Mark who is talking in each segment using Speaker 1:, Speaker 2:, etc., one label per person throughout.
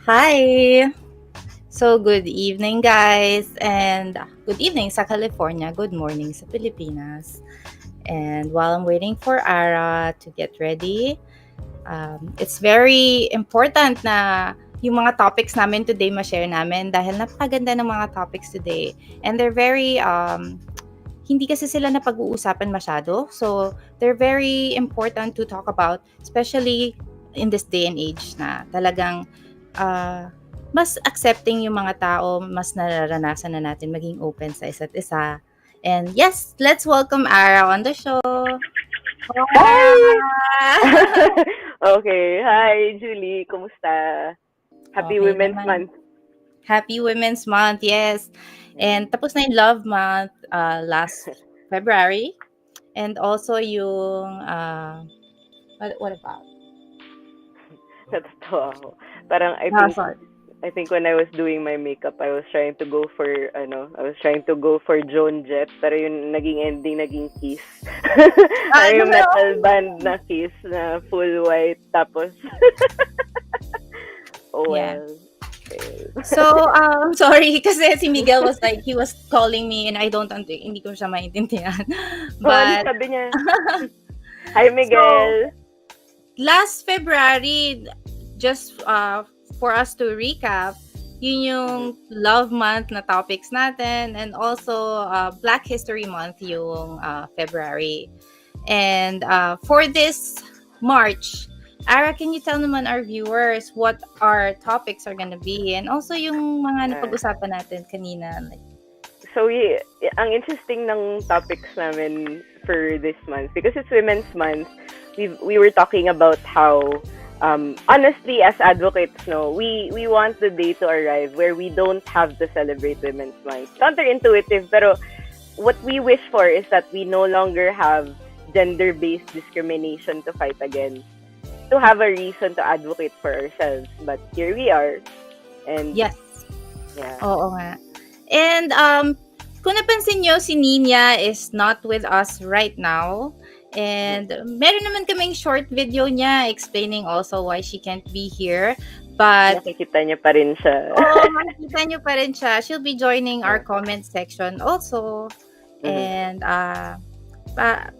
Speaker 1: Hi! So, good evening, guys, and good evening sa California, good morning sa Pilipinas. And while I'm waiting for Ara to get ready, it's very important na yung mga topics namin today ma-share namin dahil napakaganda ng mga topics today. And they're very, hindi kasi sila na pag-uusapan masyado. So, they're very important to talk about, especially in this day and age na talagang mas accepting yung mga tao, mas nararanasan na natin maging open sa isa't isa. And yes, let's welcome Ara on the show.
Speaker 2: Hi! Okay. Hi, Julie. Kumusta? Happy
Speaker 1: Okay
Speaker 2: Women's
Speaker 1: naman.
Speaker 2: Month.
Speaker 1: Happy Women's Month, yes. And tapos na yung Love Month last February. And also yung, what about?
Speaker 2: Natatawa ako. Parang
Speaker 1: Sorry.
Speaker 2: I think when I was doing my makeup, I was trying to go for Joan Jett, pero yung naging ending, naging Kiss. Yung metal band na Kiss na full white, tapos oh well.
Speaker 1: Yeah. So, sorry kasi si Miguel was like, he was calling me and hindi ko siya maintindihan. But,
Speaker 2: sabi niya? Hi, Miguel.
Speaker 1: So, last February, just for us to recap, yun yung Love Month na topics natin, and also Black History Month yung February. And for this March, Ara, can you tell naman our viewers what our topics are gonna be? And also yung mga napag-usapan natin kanina.
Speaker 2: So, ang interesting ng topics namin for this month, because it's Women's Month, we were talking about how honestly, as advocates, we want the day to arrive where we don't have to celebrate Women's Month. Counterintuitive, pero what we wish for is that we no longer have gender-based discrimination to fight against, to have a reason to advocate for ourselves. But here we are. And
Speaker 1: yes.
Speaker 2: Yeah.
Speaker 1: Oo nga. And kung napansin nyo, si Nina is not with us right now. And meron naman kaming short video niya explaining also why she can't be here. But
Speaker 2: makikita niyo pa rin siya.
Speaker 1: Makikita niyo pa rin siya. She'll be joining our comment section also. And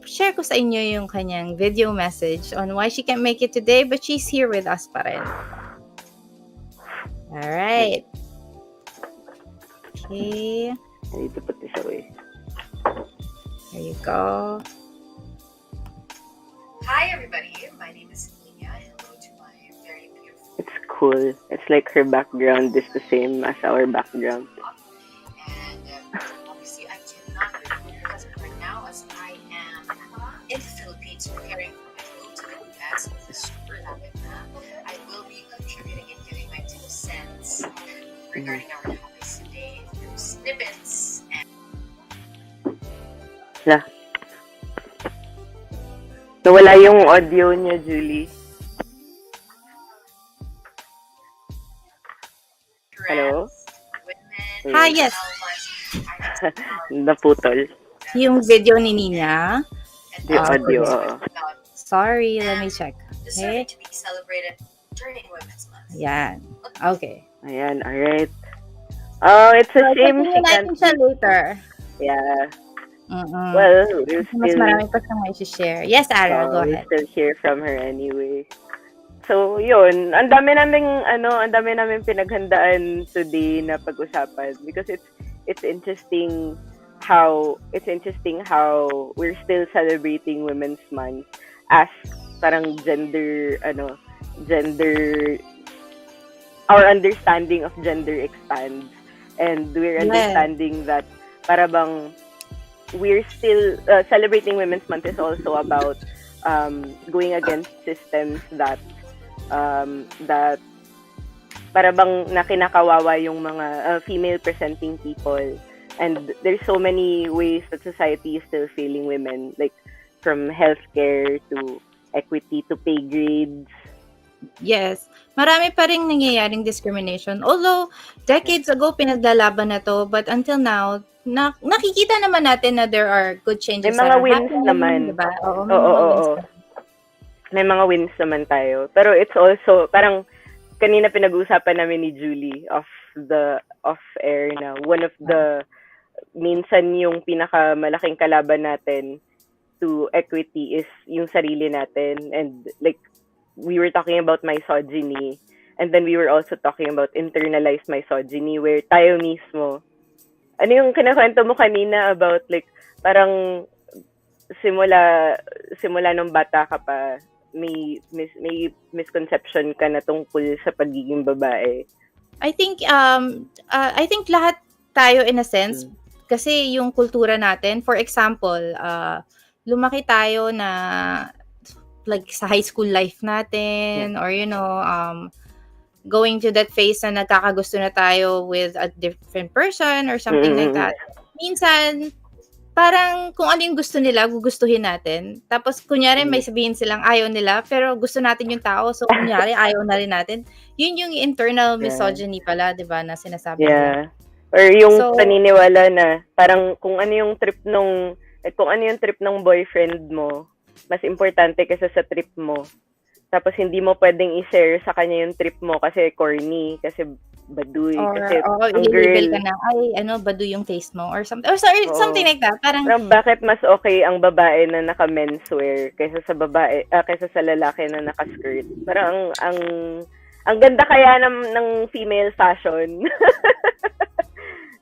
Speaker 1: share ko sa inyo yung kanyang video message on why she can't make it today, but she's here with us pa rin. Alright. Okay.
Speaker 2: Dito pati siya, eh.
Speaker 1: There you go.
Speaker 3: Hi everybody, my name is Nina. Hello to my very beautiful.
Speaker 2: It's cool. It's like her background is the same as our background.
Speaker 3: And obviously I cannot record because right now as I am in the Philippines preparing for my move to the US, which is super lapit na. I will be contributing and giving my 2 cents regarding our topics today through snippets and
Speaker 2: Nawala yung audio niya, Julie. Hello?
Speaker 3: women.
Speaker 1: Hi, yes.
Speaker 2: Naputol.
Speaker 1: Yung video ni Nina.
Speaker 2: Yung audio.
Speaker 1: Sorry, let me check.
Speaker 3: Deserving to be celebrated during Women's Month.
Speaker 1: Yan. Okay.
Speaker 2: Ayan, alright. It's a shame she can't.
Speaker 1: Natin siya later.
Speaker 2: Yeah.
Speaker 1: Mm-mm.
Speaker 2: Well,
Speaker 1: mas marami pa siyang may share. Yes, Ara, go ahead.
Speaker 2: We still hear from her anyway. So, yun. Ang dami namin pinaghandaan today na pag-usapan because it's interesting how we're still celebrating Women's Month as parang our understanding of gender expands, and we're understanding that para bang we're still celebrating Women's Month is also about going against systems that para bang nakinakawawa yung mga female presenting people, and there's so many ways that society is still failing women, like from healthcare to equity to pay grades.
Speaker 1: Yes. Marami pa rin nangyayaring discrimination. Although, decades ago, pinaglalaban na to. But until now, nakikita naman natin na there are good changes.
Speaker 2: May mga wins naman.
Speaker 1: Diba?
Speaker 2: Oo. May mga wins naman tayo. Pero it's also, parang, kanina pinag-uusapan namin ni Julie off air na one of the minsan yung pinakamalaking kalaban natin to equity is yung sarili natin, and like we were talking about misogyny, and then we were also talking about internalized misogyny where tayo mismo, ano yung kinakwento mo kanina about like parang simula nung bata ka pa may misconception ka na tungkol sa pagiging babae.
Speaker 1: I think lahat tayo in a sense kasi yung kultura natin, for example, lumaki tayo na like sa high school life natin, or going to that phase na nagkakagusto na tayo with a different person or something like that. Minsan parang kung ano yung gusto nila, gugustuhin natin. Tapos, kunyari, may sabihin silang ayaw nila, pero gusto natin yung tao. So, kunyari, ayaw na rin natin. Yun yung internal misogyny pala, di ba, na sinasabi nila.
Speaker 2: Or yung paniniwala na parang kung ano yung trip ng boyfriend mo, mas importante kaysa sa trip mo. Tapos, hindi mo pwedeng i-share sa kanya yung trip mo kasi corny, kasi baduy, kasi ang girl
Speaker 1: ka na, baduy yung taste mo or something. Or sorry, something like that. Parang
Speaker 2: bakit mas okay ang babae na naka menswear kaysa sa lalaki na naka skirt? Parang ang ganda kaya ng female fashion.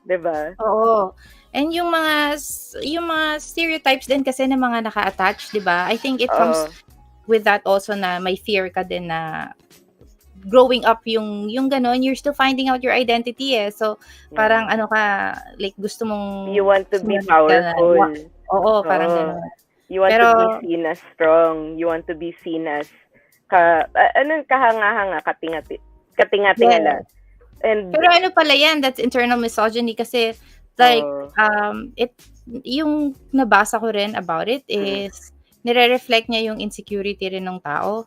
Speaker 2: 'Di ba?
Speaker 1: Oo. And yung mga stereotypes din kasi ng mga naka-attach, 'di ba? I think it comes with that also na may fear ka din na growing up yung ganon, you're still finding out your identity so parang like gusto mong
Speaker 2: you want to be powerful.
Speaker 1: Parang ganon.
Speaker 2: You want to be seen as strong, you want to be seen as kahanga-hanga, katinga-tingala. And
Speaker 1: pero ano pala yan, that's internal misogyny kasi like yung nabasa ko rin about it is nire-reflect niya yung insecurity rin ng tao.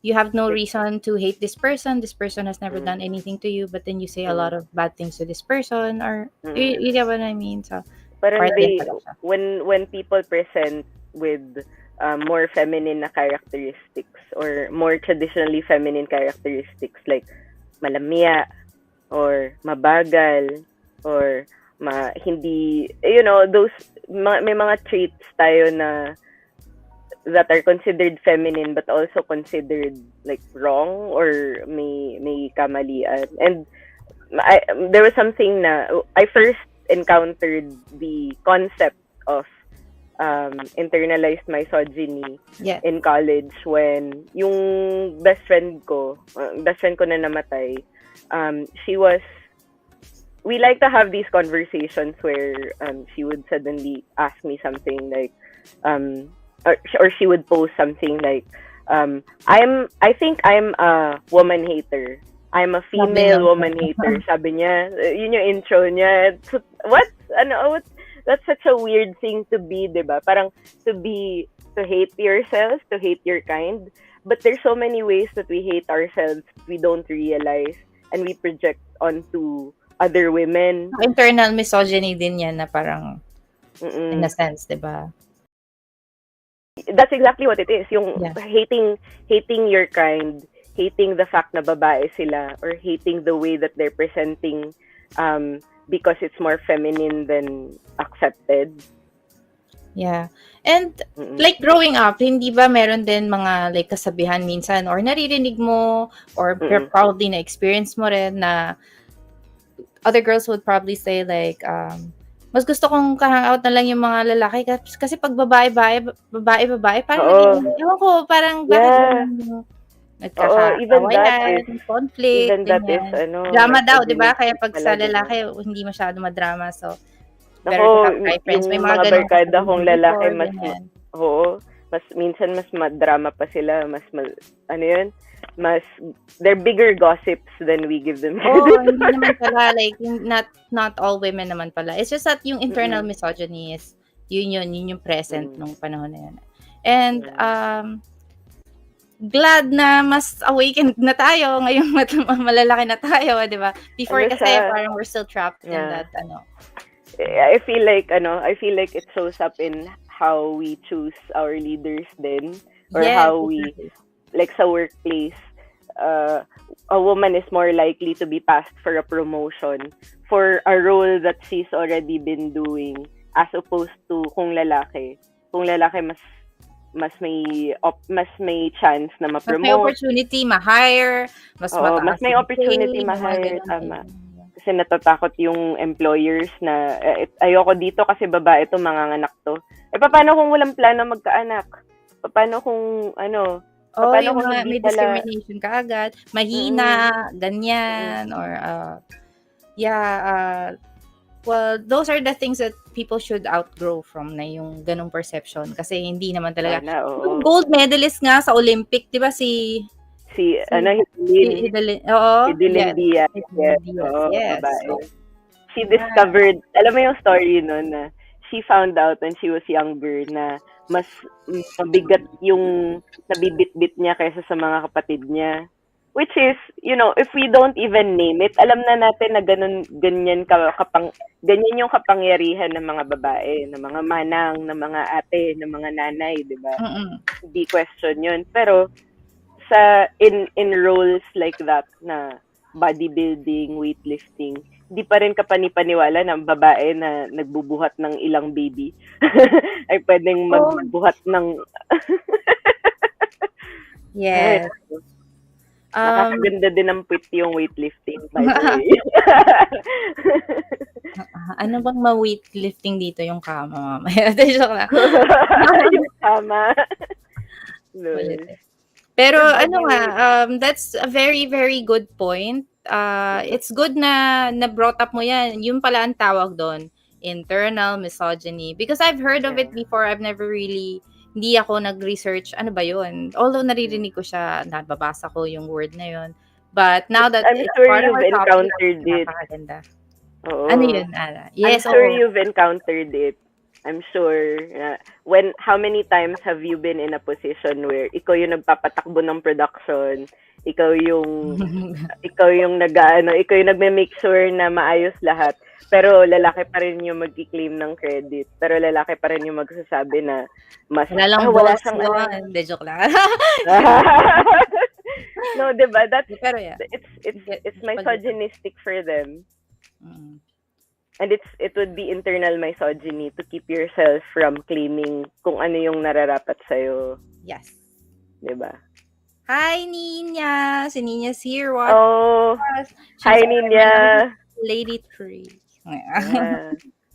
Speaker 1: You have no reason to hate this person. This person has never done anything to you, but then you say a lot of bad things to this person, or you get what I mean? So,
Speaker 2: parang when people present with more feminine na characteristics or more traditionally feminine characteristics like malamya or mabagal or hindi, those may mga traits tayo na that are considered feminine but also considered like wrong or may kamalian. And there was something na I first encountered the concept of internalized misogyny in college when yung best friend ko na namatay, we like to have these conversations where she would suddenly ask me something like or she would post something like I think I'm a woman hater. I'm a female woman hater. Sabi niya, yun yung intro niya. What? That's such a weird thing to be, 'di ba? Parang to hate yourself, to hate your kind. But there's so many ways that we hate ourselves we don't realize and we project onto other women.
Speaker 1: Internal misogyny din yan na parang in a sense, 'di ba?
Speaker 2: That's exactly what it is. Yung hating your kind, hating the fact na babae sila, or hating the way that they're presenting because it's more feminine than accepted.
Speaker 1: Yeah. And like growing up, hindi ba meron din mga like kasabihan minsan or naririnig mo or probably na-experience mo rin na other girls would probably say like mas gusto kong ka-hangout na lang yung mga lalaki kasi pag babae parang ewan ko, parang bakit nagkakawayan, conflict,
Speaker 2: even that is
Speaker 1: drama daw, di ba? Kaya pag sa lalaki, hindi masyado madrama. So, better to have guy friends. May mga
Speaker 2: barkada kong lalaki, mas minsan mas madrama pa sila, they're bigger gossips than we give them.
Speaker 1: Hindi naman pala, like, not all women naman pala. It's just that yung internal misogyny is, yun yung present nung panahon na yun. And, glad na mas awakened na tayo ngayong malalaki na tayo, di ba? Before kasi parang we're still trapped in that,
Speaker 2: I feel like it shows up in how we choose our leaders then, or how we, like sa workplace, uh, a woman is more likely to be passed for a promotion for a role that she's already been doing as opposed to kung lalaki. Kung lalaki mas may chance na
Speaker 1: Mas may
Speaker 2: ma-promote.
Speaker 1: opportunity ma-hire, mas
Speaker 2: Oo,
Speaker 1: mataas
Speaker 2: mas may
Speaker 1: yung
Speaker 2: opportunity
Speaker 1: pay, mga
Speaker 2: ma-hire,
Speaker 1: ganun.
Speaker 2: tama. Kasi natatakot yung employers na ayoko dito kasi babae to, manganganak to. Paano kung walang plano magkaanak? Paano kung paano
Speaker 1: yung
Speaker 2: kung
Speaker 1: mga
Speaker 2: hindi
Speaker 1: may
Speaker 2: pala
Speaker 1: discrimination ka agad, mahina, ganyan, or well, those are the things that people should outgrow from na yung ganong perception kasi hindi naman talaga.
Speaker 2: sana,
Speaker 1: Yung
Speaker 2: oo.
Speaker 1: gold medalist nga sa Olympic, 'di ba si
Speaker 2: Hidilyn
Speaker 1: Oo,
Speaker 2: Diaz. Yes, oo,
Speaker 1: yes.
Speaker 2: babae.
Speaker 1: So,
Speaker 2: She discovered, alam mo yung story nun na she found out when she was younger na mas mabigat yung nabibit-bit niya kaysa sa mga kapatid niya. Which is, if we don't even name it, alam na natin na ganyan yung kapangyarihan ng mga babae, ng mga manang, ng mga ate, ng mga nanay, di ba? Hindi question yun. Pero, in roles like that na bodybuilding, weightlifting, di pa rin kapanipaniwala ng babae na nagbubuhat ng ilang baby ay pwedeng magbuhat ng
Speaker 1: yes.
Speaker 2: Nakakaganda din ng puwit yung weightlifting, by the way.
Speaker 1: Ano bang ma-weightlifting dito yung kama mamaya? Joke lang.
Speaker 2: Yung kama.
Speaker 1: Pero that's a very, very good point. It's good na brought up mo yan. Yun pala ang tawag doon, internal misogyny. Because I've heard of it before, I've never really, hindi ako nag-research, ano ba yun? Although naririnig ko siya, nababasa ko yung word na yun. But now that
Speaker 2: I'm sure you've encountered it.
Speaker 1: Oo. Ano yun, Ara?
Speaker 2: Yes, I'm sure you've encountered it. I'm sure. How many times have you been in a position where ikaw yung nagpapatakbo ng production, ikaw yung nagme-make sure na maayos lahat, pero lalaki pa rin yung mag-claim ng credit, pero lalaki pa rin yung magsasabi na mas
Speaker 1: wala siyang hindi, joke lang.
Speaker 2: No, diba?
Speaker 1: Pero yeah,
Speaker 2: it's misogynistic for them. And it would be internal misogyny to keep yourself from claiming kung ano yung nararapat sa'yo.
Speaker 1: Yes.
Speaker 2: Diba?
Speaker 1: Hi, Nina! Si Nina's here.
Speaker 2: Hi, Nina!
Speaker 1: Lady Tree.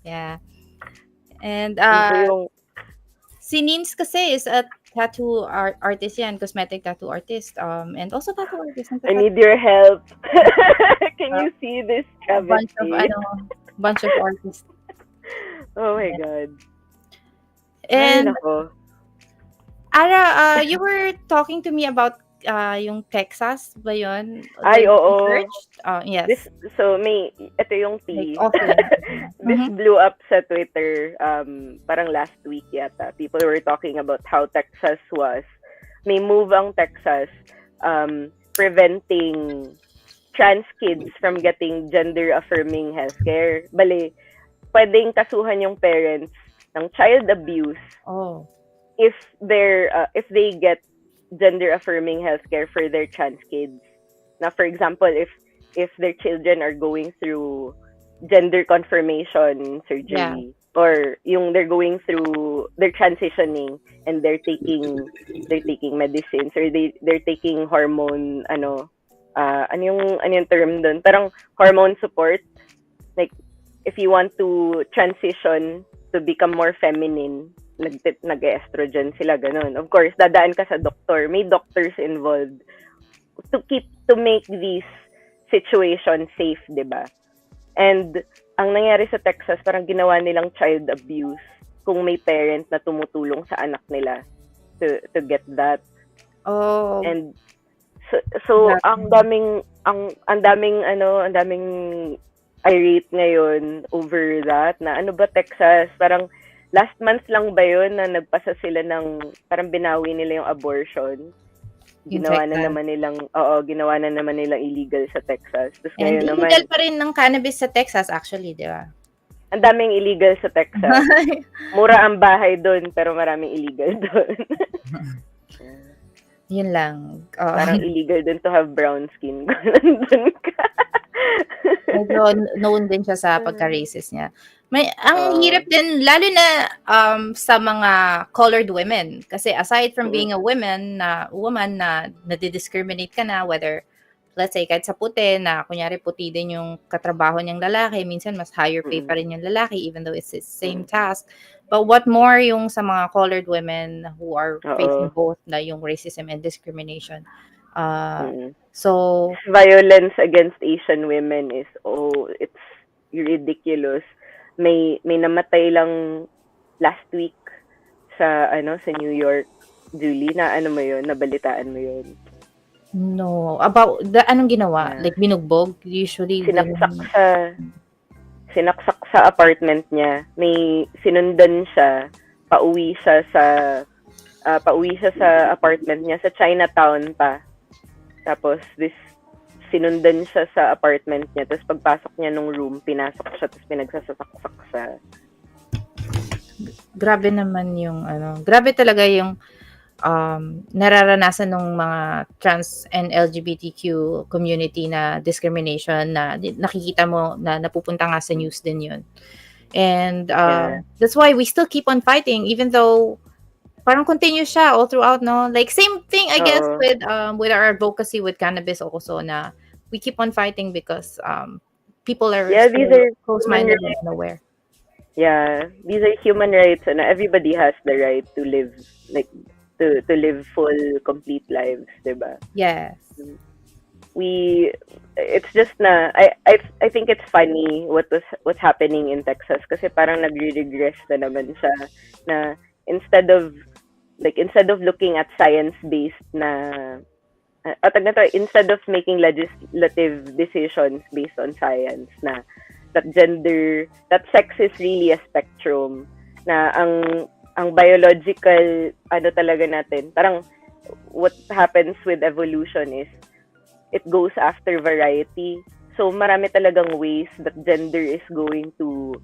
Speaker 1: Yeah. And si Nins kasi is a tattoo artist yan, cosmetic tattoo artist. And also tattoo artist.
Speaker 2: I need your help. Can you see this travesty?
Speaker 1: Bunch of artists.
Speaker 2: Oh my God.
Speaker 1: And Ara, you were talking to me about yung Texas ba yun?
Speaker 2: Ay, oo.
Speaker 1: Yes.
Speaker 2: Ito yung tea. This blew up sa Twitter parang last week yata. People were talking about how Texas may move ang Texas preventing trans kids from getting gender-affirming healthcare. Bale, pwedeng kasuhan yung parents ng child abuse if they get gender-affirming healthcare for their trans kids. Now, for example, if their children are going through gender confirmation surgery, or they're going through, they're transitioning and they're taking medicines, or they're taking hormone ano yung term doon? Parang hormone support. Like, if you want to transition to become more feminine, nag-estrogen sila, ganun. Of course, dadaan ka sa doktor. May doctors involved to make these situations safe, di ba? And ang nangyari sa Texas, parang ginawa nilang child abuse kung may parent na tumutulong sa anak nila to get that. And so ang daming irate ngayon over that, na ano ba Texas, parang last month lang ba yun na nagpasa sila ng, parang binawi nila yung abortion. Ginawa na naman nilang illegal sa Texas. Tapos
Speaker 1: and illegal pa rin ng cannabis sa Texas actually, di ba?
Speaker 2: Ang daming illegal sa Texas. Mura ang bahay doon, pero maraming illegal doon.
Speaker 1: Yun lang.
Speaker 2: Parang illegal din to have brown skin kung nandun ka.
Speaker 1: Medyo known din siya sa pagka-racist niya. Ang hirap
Speaker 2: Oo.
Speaker 1: din, lalo na sa mga colored women. Kasi aside from being a woman na nadidiscriminate ka na, whether, let's say, kahit sa puti, na kunyari puti din yung katrabaho niyang lalaki, minsan mas higher pay pa rin yung lalaki, even though it's the same task. But what more yung sa mga colored women who are facing
Speaker 2: Oo.
Speaker 1: both na yung racism and discrimination.
Speaker 2: Mm.
Speaker 1: So,
Speaker 2: Violence against Asian women is, it's ridiculous. May namatay lang last week sa New York. Julie, na ano mo yun? Nabalitaan mo yun?
Speaker 1: no. About, anong ginawa?
Speaker 2: Yeah.
Speaker 1: Like, binugbog? Usually,
Speaker 2: Sinaksak sa apartment niya. May sinundan siya. Pauwi siya sa apartment niya. Sa Chinatown pa. Tapos, sinundan siya sa apartment niya. Tapos, pagpasok niya nung room, pinasok siya. Tapos, pinagsasaksak sa...
Speaker 1: Grabe naman yung, grabe talaga yung nararanasan ng mga trans and LGBTQ community na discrimination na nakikita mo na napupunta nga sa news din yun. And that's why we still keep on fighting even though parang continuous siya all throughout, no? Like, same thing, I guess, with our advocacy with cannabis also, na we keep on fighting because people are close-minded and unaware.
Speaker 2: Yeah, these are human rights and everybody has the right to live, like, to live full, complete lives, diba?
Speaker 1: Yes.
Speaker 2: It's just na, I think it's funny what's happening in Texas kasi parang nagre-regress na naman siya na instead of looking at science-based instead of making legislative decisions based on science na that sex is really a spectrum, na ang biological talaga natin, parang what happens with evolution is it goes after variety. So marami talagang ways that gender is going to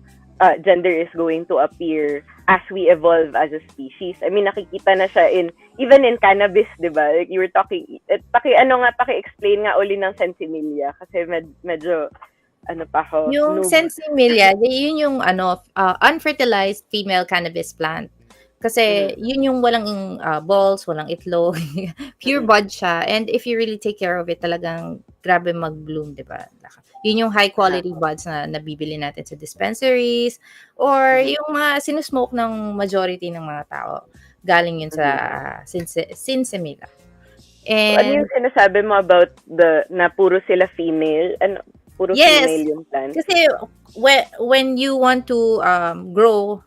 Speaker 2: appear as we evolve as a species. I mean, nakikita na siya even in cannabis, diba? Like you were talking, paki-explain nga uli ng Sinsemilla kasi medyo
Speaker 1: yung Sinsemilla, yun yung unfertilized female cannabis plant. Kasi yun yung walang balls, walang itlog, pure bud siya. And if you really take care of it, talagang grabe mag-bloom, di ba? Yun yung high quality buds na nabibili natin sa dispensaries or yung mga sinusmoke ng majority ng mga tao. Galing yun sa Sinsemilla.
Speaker 2: And ano yung sinasabi mo about na puro sila female? Puro female yung plant?
Speaker 1: Kasi when you want to grow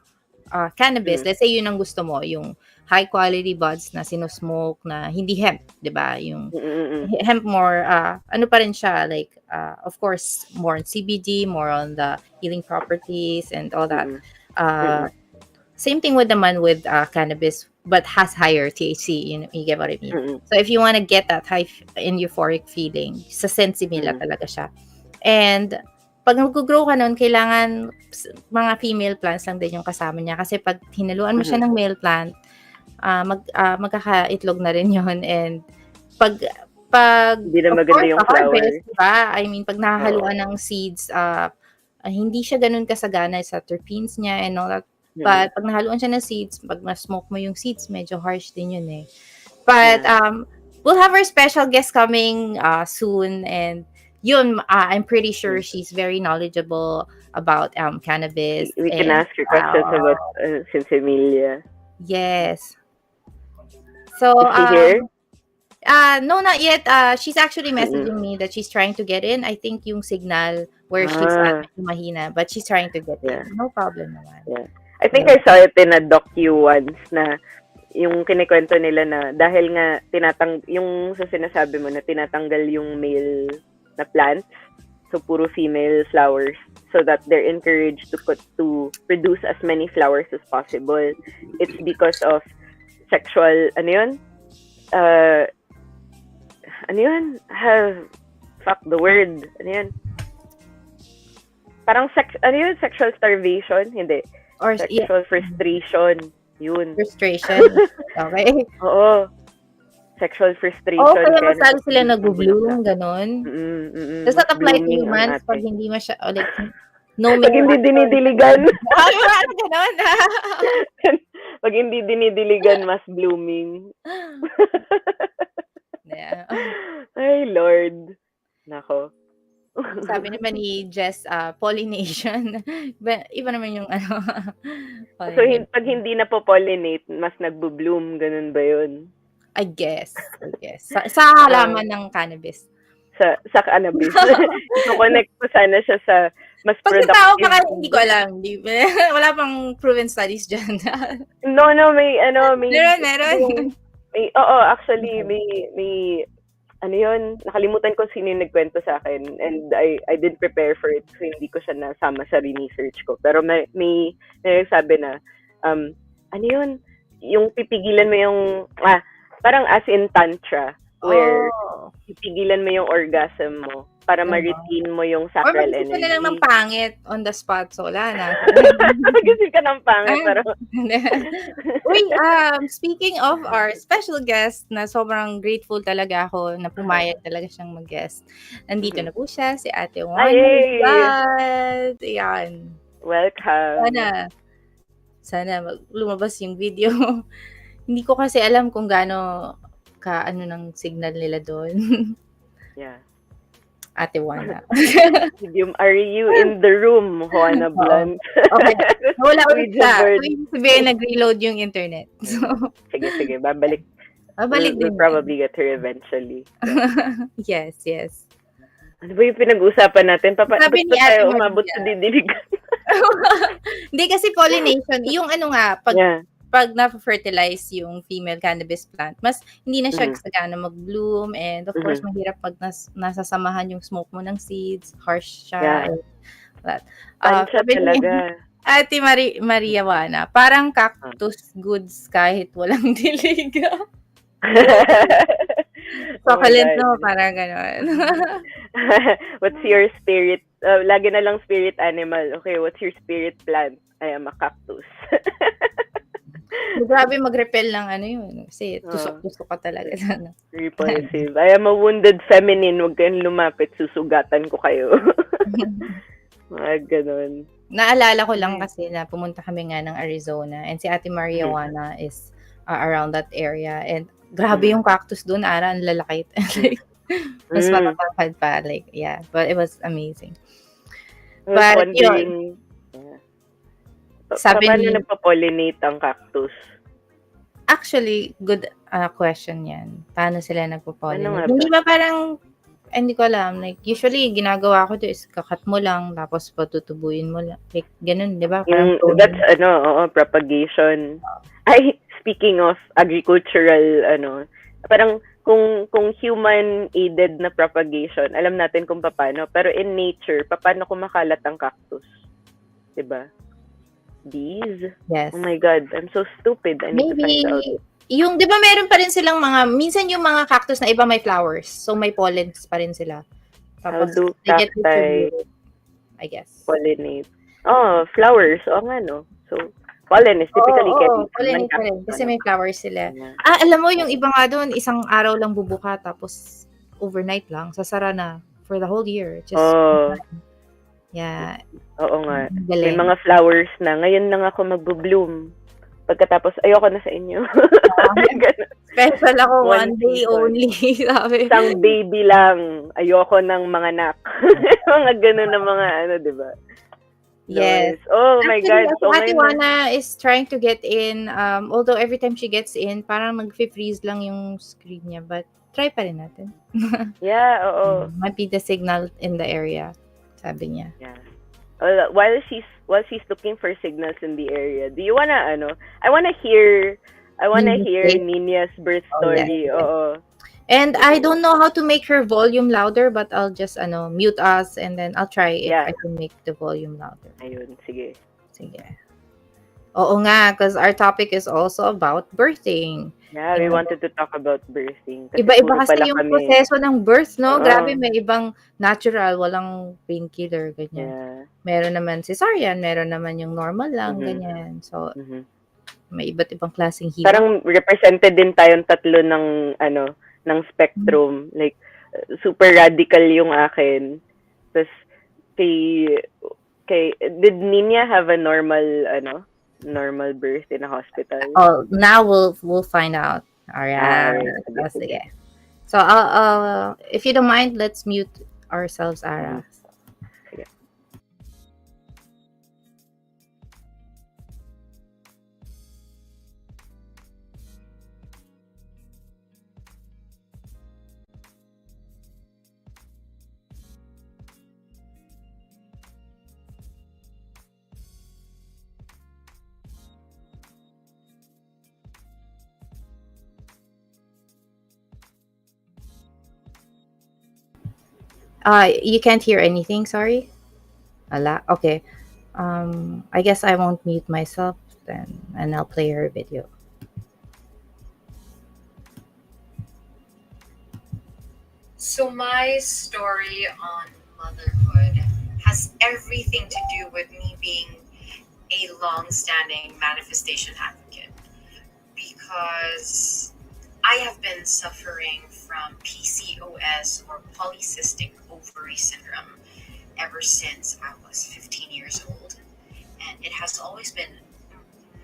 Speaker 1: cannabis, let's say yun ang gusto mo, yung high quality buds na sinusmoke na hindi hemp, 'di ba? Yung hemp more ano pa rin siya, like of course more on CBD, more on the healing properties and all that. Same thing with cannabis but has higher THC, you get what I mean? So if you want to get that high and euphoric feeling, sa Sinsemilla talaga siya. And pag mag-grow ka nun, kailangan mga female plants lang din yung kasama niya. Kasi pag hinaluan mo siya ng male plant, magkakaitlog na rin yun. And pag
Speaker 2: hindi na maganda yung flower.
Speaker 1: Diba? I mean, pag nakahaluan ng seeds, hindi siya ganun kasagana sa terpenes niya and all that. But pag nahaluan siya ng seeds, pag ma-smoke mo yung seeds, medyo harsh din yun eh. But we'll have our special guest coming soon, and yun, I'm pretty sure she's very knowledgeable about cannabis.
Speaker 2: We can ask her questions about Sinsemilla.
Speaker 1: Yes. So,
Speaker 2: is she here?
Speaker 1: No, not yet. She's actually messaging me that she's trying to get in. I think yung signal where she's at mahina, but she's trying to get in. No problem naman.
Speaker 2: Yeah. I think I saw it in a docu once na yung kinikwento nila na dahil nga yung sa sinasabi mo na tinatanggal yung male na plants, so puro female flowers, so that they're encouraged to produce as many flowers as possible. It's because of sexual, fuck the word, parang sexual starvation, hindi, or sexual frustration, yun.
Speaker 1: Frustration, okay.
Speaker 2: Oo. sexual
Speaker 1: Oo,
Speaker 2: frustration,
Speaker 1: kaya
Speaker 2: kaya
Speaker 1: mas lalo sila
Speaker 2: nagbe-bloom ng
Speaker 1: nag-bloom,
Speaker 2: bulaklak.
Speaker 1: ganon. Does
Speaker 2: Mas
Speaker 1: that apply to
Speaker 2: blooming ang
Speaker 1: humans pag
Speaker 2: ate.
Speaker 1: hindi like, no
Speaker 2: Pag
Speaker 1: male
Speaker 2: hindi
Speaker 1: actor?
Speaker 2: dinidiligan,
Speaker 1: Parang ganon.
Speaker 2: pag hindi dinidiligan, mas blooming.
Speaker 1: Yeah.
Speaker 2: Ay, Lord. Nako.
Speaker 1: Sabi naman ni Jess, pollination. Iba naman yung
Speaker 2: So,
Speaker 1: pollination.
Speaker 2: pag hindi na po-pollinate, mas nagbo-bloom. Ganun ba yun?
Speaker 1: I guess. Sa halaman ng cannabis.
Speaker 2: Sa cannabis. Iko-connect ko sana siya sa mas
Speaker 1: Pag sa tao
Speaker 2: productive.
Speaker 1: baka hindi ko alam. Wala pang proven studies dyan.
Speaker 2: No, may
Speaker 1: Meron.
Speaker 2: oo, actually, may, ano yun, nakalimutan ko sino yung nagkwento sa akin, and I didn't prepare for it, so hindi ko siya nasama sa research ko. Pero may nagsabi na, ano yun, yung pipigilan mo yung, parang as in tantra, where pipigilan mo yung orgasm mo para ma-retain mo yung
Speaker 1: Or
Speaker 2: sacral
Speaker 1: mag-isip ka na lang ng
Speaker 2: energy.
Speaker 1: pangit on the spot, so wala na.
Speaker 2: Mag-isip ka ng pangit, pero
Speaker 1: Uy, speaking of our special guest na sobrang grateful talaga ako na pumayag talaga siyang mag-guest. Nandito na po siya, si Ate Juana. Ayan.
Speaker 2: Welcome.
Speaker 1: Sana lumabas yung video. Hindi ko kasi alam kung gaano ng signal nila doon.
Speaker 2: Yeah.
Speaker 1: Ate Juana.
Speaker 2: Are you in the room, Juana Blunt?
Speaker 1: Okay. Wala ulit siya. Sabihin, nag-reload yung internet. So,
Speaker 2: sige. Babalik.
Speaker 1: We'll
Speaker 2: probably get her eventually.
Speaker 1: Yes.
Speaker 2: Ano ba yung pinag-uusapan natin?
Speaker 1: Sabi ni
Speaker 2: Ate tayo
Speaker 1: Maria.
Speaker 2: umabot sa didiligan?
Speaker 1: Hindi kasi pollination. Yung pag na-fertilize yung female cannabis plant, mas hindi na siya sagana mag-bloom, and of course, mahirap pag nasasamahan yung smoke mo ng seeds, harsh siya.
Speaker 2: Yeah. Sabi talaga.
Speaker 1: Ate Maria Juana, parang cactus goods kahit walang diliga. Chocolate, no? Parang gano'n.
Speaker 2: What's your spirit? Lagi na lang spirit animal. Okay, what's your spirit plant? I am a cactus.
Speaker 1: Grabe mag-repel ng yun. Kasi tusok-tusok ka talaga.
Speaker 2: Repulsive. I am a wounded feminine. Huwag kayong lumapit. Susugatan ko kayo. Ganun.
Speaker 1: Naalala ko lang kasi na pumunta kami nga ng Arizona, and si Ate Maria Juana is around that area, and grabe yung cactus doon, ang lalaki. Mas matatapad pa. But it was amazing. But yun,
Speaker 2: sabi paano nagpo-pollinate ang cactus?
Speaker 1: Actually, good question yan. Paano sila nagpo-pollinate?
Speaker 2: Ano
Speaker 1: Hindi ba parang, hindi ko alam. Like, usually, ginagawa ko to is kakat mo lang, tapos patutubuin mo lang. Like, ganun, di ba?
Speaker 2: That's, propagation. Speaking of agricultural, parang kung human-aided na propagation, alam natin kung paano. Pero in nature, paano kumakalat ang cactus? Diba? Bees?
Speaker 1: Yes.
Speaker 2: Oh my God, I'm so stupid. I need to find out.
Speaker 1: Yung, di ba meron pa rin silang minsan yung mga cactus na iba may flowers. So, may pollens pa rin sila. Tapos,
Speaker 2: How do
Speaker 1: they get
Speaker 2: cacti
Speaker 1: I guess.
Speaker 2: pollinate? Oh, flowers. Oo nga, no? So, pollen is typically
Speaker 1: pollinate pa rin. Kasi may flowers sila. Alam mo, yung iba nga doon, isang araw lang bubuka, tapos overnight lang, sasara na for the whole year. Just yeah.
Speaker 2: Oo nga. May mga flowers na. Ngayon lang ako magbo-bloom. Pagkatapos, ayoko na sa inyo.
Speaker 1: Special ako, one day only. Sabi.
Speaker 2: Isang baby lang. Ayoko ng mga anak. Mga ganun na mga diba?
Speaker 1: Yes.
Speaker 2: Oh my God. So
Speaker 1: Ate Juana is trying to get in. Although every time she gets in, parang mag-freeze lang yung screen niya. But try pa rin natin.
Speaker 2: Yeah, oo.
Speaker 1: Might be the signal in the area. Sabi niya.
Speaker 2: Yeah. While she's looking for signals in the area, do you wanna I wanna hear Nina's birth story.
Speaker 1: Yes.
Speaker 2: Oo.
Speaker 1: And I don't know how to make her volume louder, but I'll just mute us, and then I'll try if I can make the volume louder.
Speaker 2: Ayun, sige.
Speaker 1: Oo nga, because our topic is also about birthing.
Speaker 2: Yeah, we wanted to talk about birthing.
Speaker 1: Iba-iba kasi yung proseso ng birth, no? Grabe, may ibang natural, walang painkiller, ganyan.
Speaker 2: Yeah.
Speaker 1: Meron naman cesarean, meron naman yung normal lang, ganyan. So, May iba't ibang klaseng hiwa.
Speaker 2: Parang represented din tayong tatlo ng ano, ng spectrum. Like super radical yung akin. Tapos kay did Nina have a normal birth in a hospital?
Speaker 1: Oh, now we'll find out. All right.
Speaker 2: Okay. Sige,
Speaker 1: Oh,
Speaker 2: sige.
Speaker 1: sige. So, if you don't mind, let's mute ourselves,
Speaker 2: Mhm.
Speaker 1: Ara.
Speaker 2: Sige.
Speaker 1: You can't hear anything. Sorry. Ala. Okay. I guess I won't mute myself then, and I'll play her video.
Speaker 3: So my story on motherhood has everything to do with me being a long-standing manifestation advocate because I have been suffering from PCOS or polycystic ovary syndrome ever since I was 15 years old. And it has always been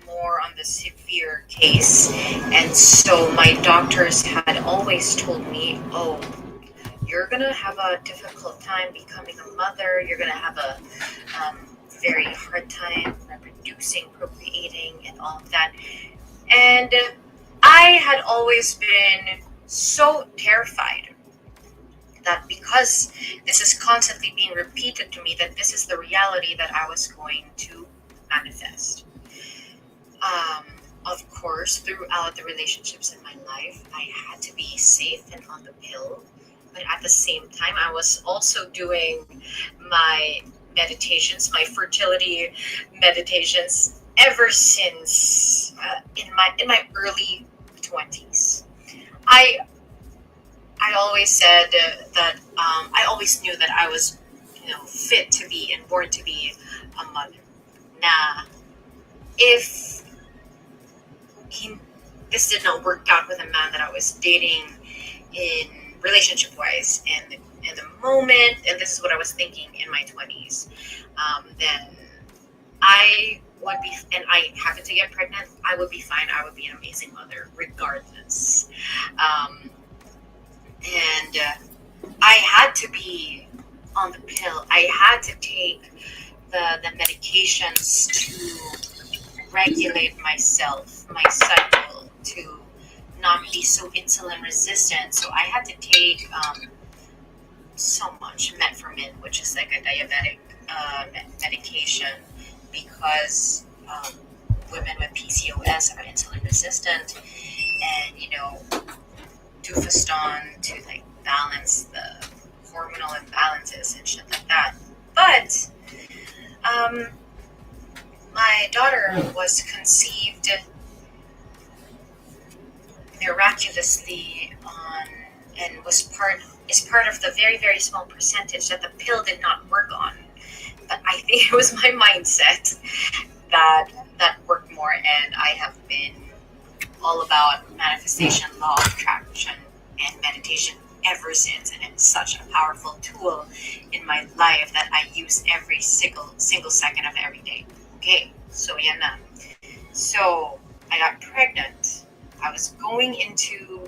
Speaker 3: more on the severe case. And so my doctors had always told me, oh, you're going to have a difficult time becoming a mother. You're going to have a very hard time reproducing, procreating, and all of that. And I had always been so terrified that because this is constantly being repeated to me, that this is the reality that I was going to manifest. Of course, throughout the relationships in my life, I had to be safe and on the pill. But at the same time, I was also doing my meditations, my fertility meditations, ever since in my early 20s. I I always said that I always knew that I was, fit to be and born to be a mother. Nah, if he, this did not work out with a man that I was dating in relationship wise in the moment, and this is what I was thinking in my 20s, then I would be, and I happened to get pregnant, I would be fine. I would be an amazing mother regardless. Um, and I had to be on the pill. I had to take the medications to regulate myself, my cycle, to not be so insulin resistant. So I had to take so much metformin, which is like a diabetic medication, because women with PCOS are insulin resistant, and Dufaston to like balance the hormonal imbalances and shit like that. But my daughter was conceived miraculously on, and is part of the very, very small percentage that the pill did not work on. But I think it was my mindset that worked more, and I have been all about manifestation, law of attraction, and meditation ever since. And it's such a powerful tool in my life that I use every single second of every day. Okay, so yan na. So I got pregnant. I was going into,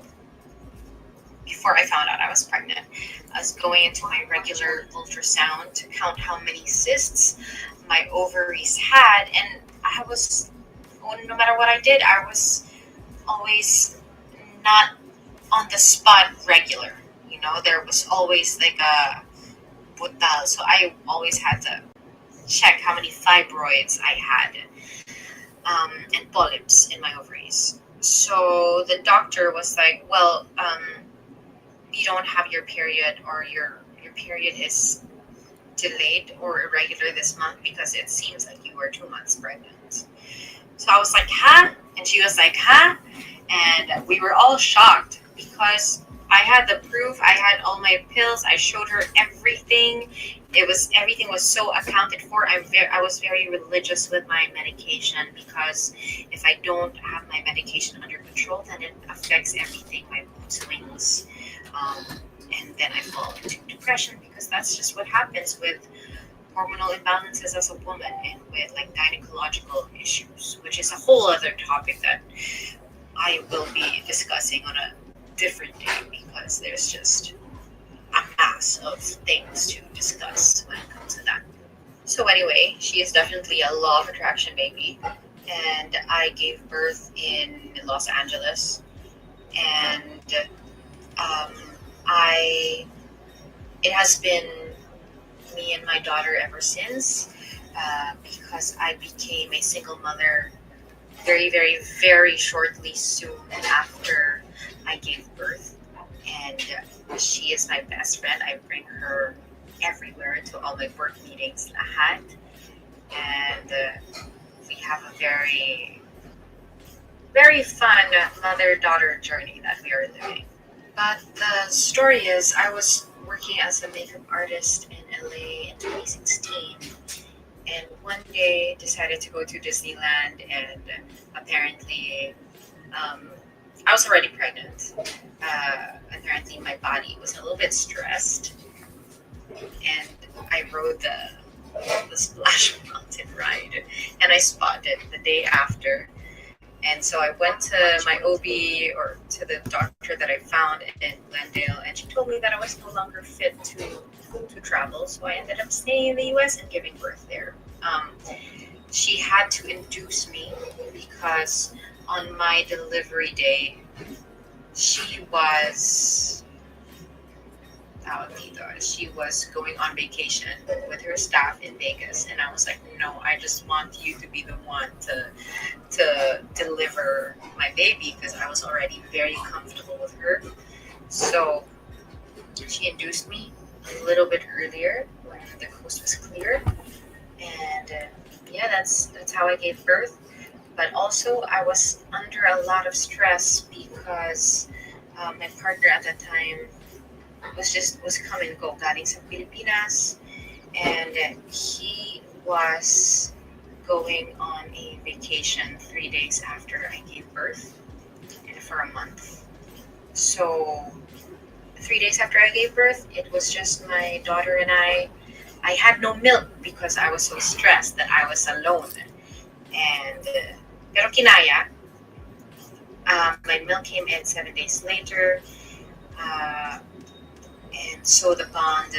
Speaker 3: before I found out I was pregnant, I was going into my regular ultrasound to count how many cysts my ovaries had, and I was, no matter what I did, I was always not on the spot regular. There was always like a butal, so I always had to check how many fibroids I had, and polyps in my ovaries. So the doctor was like, well, you don't have your period, or your period is delayed or irregular this month because it seems like you were 2 months pregnant. So I was like, huh? And she was like, huh? And we were all shocked because I had the proof. I had all my pills. I showed her everything. Everything was so accounted for. I was very religious with my medication, because if I don't have my medication under control, then it affects everything. My mood swings, um, and then I fall into depression, because that's just what happens with hormonal imbalances as a woman, and with like gynecological issues, which is a whole other topic that I will be discussing on a different day, because there's just a mass of things to discuss when it comes to that. So anyway, she is definitely a law of attraction baby, and I gave birth in Los Angeles, and um, I it has been me and my daughter ever since, because I became a single mother very, very, very shortly soon after I gave birth. And she is my best friend. I bring her everywhere to all my work meetings I had. And we have a very, very fun mother-daughter journey that we are living. But the story is, I was working as a makeup artist in LA in 2016, and one day decided to go to Disneyland, and apparently I was already pregnant. Apparently my body was a little bit stressed, and I rode the Splash Mountain ride, and I spotted the day after. And so I went to my OB, or to the doctor that I found in Glendale, and she told me that I was no longer fit to travel. So I ended up staying in the US and giving birth there. She had to induce me, because on my delivery day, she was she was going on vacation with her staff in Vegas, and I was like, no, I just want you to be the one to deliver my baby, because I was already very comfortable with her. So she induced me a little bit earlier when the coast was clear, and that's how I gave birth. But also I was under a lot of stress, because my partner at that time was come and go galing sa Pilipinas, and he was going on a vacation 3 days after I gave birth, and for a month. So 3 days after I gave birth, it was just my daughter and I. I had no milk because I was so stressed that I was alone, and pero kinaya. My milk came in 7 days later. And so the bond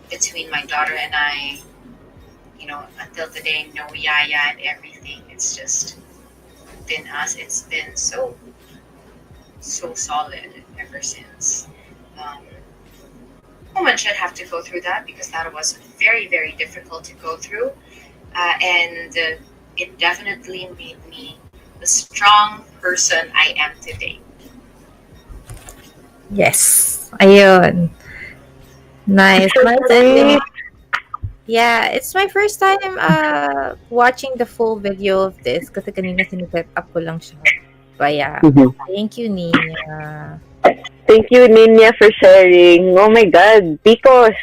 Speaker 3: between my daughter and I, until today, no yaya and everything, it's just been us. It's been so solid ever since. Women should have to go through that, because that was very, very difficult to go through. And it definitely made me the strong person I am today.
Speaker 1: Yes. Ayun. Nice. Nice. Yeah, it's my first time watching the full video of this, kasi kanina siniset up ko lang siya. But yeah, thank you, Nina.
Speaker 2: Thank you, Ninya, for sharing. Oh my God, because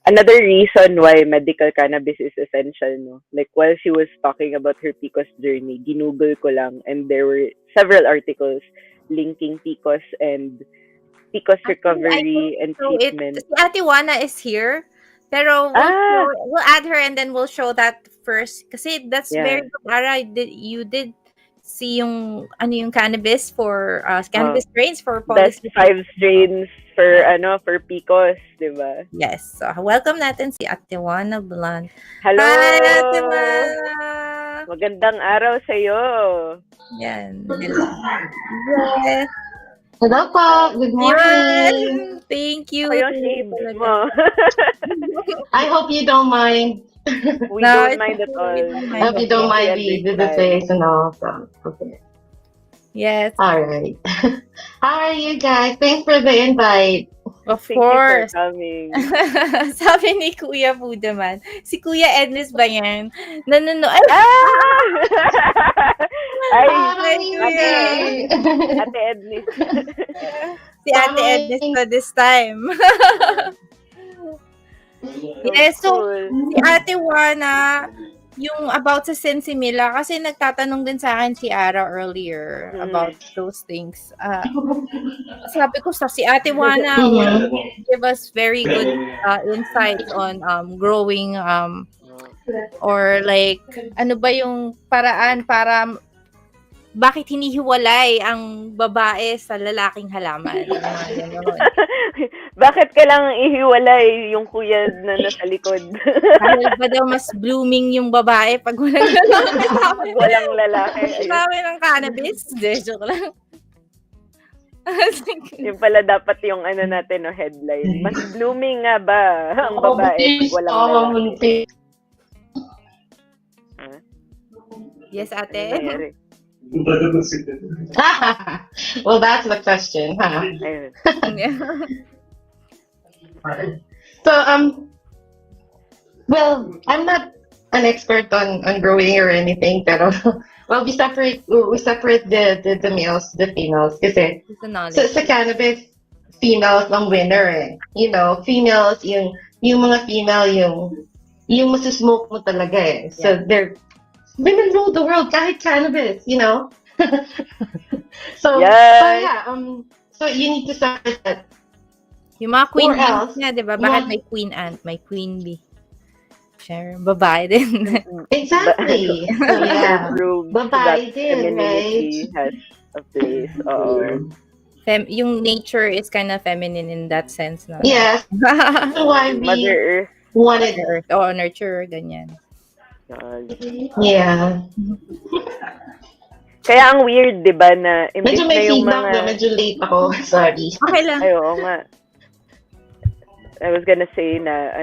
Speaker 2: another reason why medical cannabis is essential, no? Like, while she was talking about her PCOS journey, ginugol ko lang, and there were several articles linking PCOS and PCOS recovery and treatment.
Speaker 1: Si Ate Juana is here, pero we'll add her and then we'll show that first. Kasi that's very good, Ara. You did see yung cannabis for cannabis strains for policy.
Speaker 2: Best 5 strains for PCOS, di ba?
Speaker 1: Yes. So welcome natin si Ate Juana Blanc.
Speaker 2: Hello!
Speaker 1: Hi, Ate Ma!
Speaker 2: Magandang araw sa'yo.
Speaker 1: Yan. Yes.
Speaker 4: Hello po. Good morning.
Speaker 1: Thank you.
Speaker 2: Yung shades mo.
Speaker 4: I hope you don't mind.
Speaker 2: We don't mind at all.
Speaker 4: I hope you don't mind the face and all. So, okay.
Speaker 1: Yes.
Speaker 4: All right. How are you guys? Thanks for the invite.
Speaker 1: Of
Speaker 2: Thank you for
Speaker 1: course.
Speaker 2: coming.
Speaker 1: Sabi ni Kuya po naman, si Kuya Ednis ba yan? Ay,
Speaker 2: Ay,
Speaker 4: Parang
Speaker 2: ate,
Speaker 4: hindi.
Speaker 2: ate Ednis.
Speaker 1: si Ate Ednis to this time. Yes, so
Speaker 2: Cool.
Speaker 1: si Ate Wana, yung about sa Sinsemilla, kasi nagtatanong din sa akin si Ara earlier about those things. Sabi ko si Ate Wana will give us very good insights on growing or like ano ba yung paraan para bakit hinihiwalay ang babae sa lalaking halaman.
Speaker 2: Bakit kailangan ihiwalay yung kuya na nasa likod?
Speaker 1: Dahil ba daw mas blooming yung babae pag walang lalaki?
Speaker 2: Pag walang lalaki.
Speaker 1: Sabi ng cannabis? Joke lang.
Speaker 2: Yung pala dapat yung ano natin, no, headline. Mas blooming nga ba ang babae pag walang lalaki?
Speaker 1: Yes, ate.
Speaker 4: Well, that's the question, huh? So, well, I'm not an expert on growing or anything, pero well, we separate the males, the females, kasi sa cannabis, females ang winner eh. You know, females yung mga female yung masusmoke mo talaga eh. So they're women rule the world kahit cannabis, you know. So yeah, so you need to separate that.
Speaker 1: Yung mga queen ant niya, di ba? Bakit may queen ant, may queen bee? Sure, babae din.
Speaker 4: Exactly. So, yeah. Babae din, right?
Speaker 2: Has a place or
Speaker 1: yung nature is kind of feminine in that sense, no?
Speaker 4: Yes. So why we
Speaker 2: Mother Earth
Speaker 4: wanted
Speaker 1: Earth or nurture, ganyan.
Speaker 4: Yeah.
Speaker 2: Kaya ang weird, di ba, na
Speaker 4: medyo may feedback na, medyo late ako. Sorry.
Speaker 1: Okay lang.
Speaker 2: Ay, oo nga. I was gonna say na,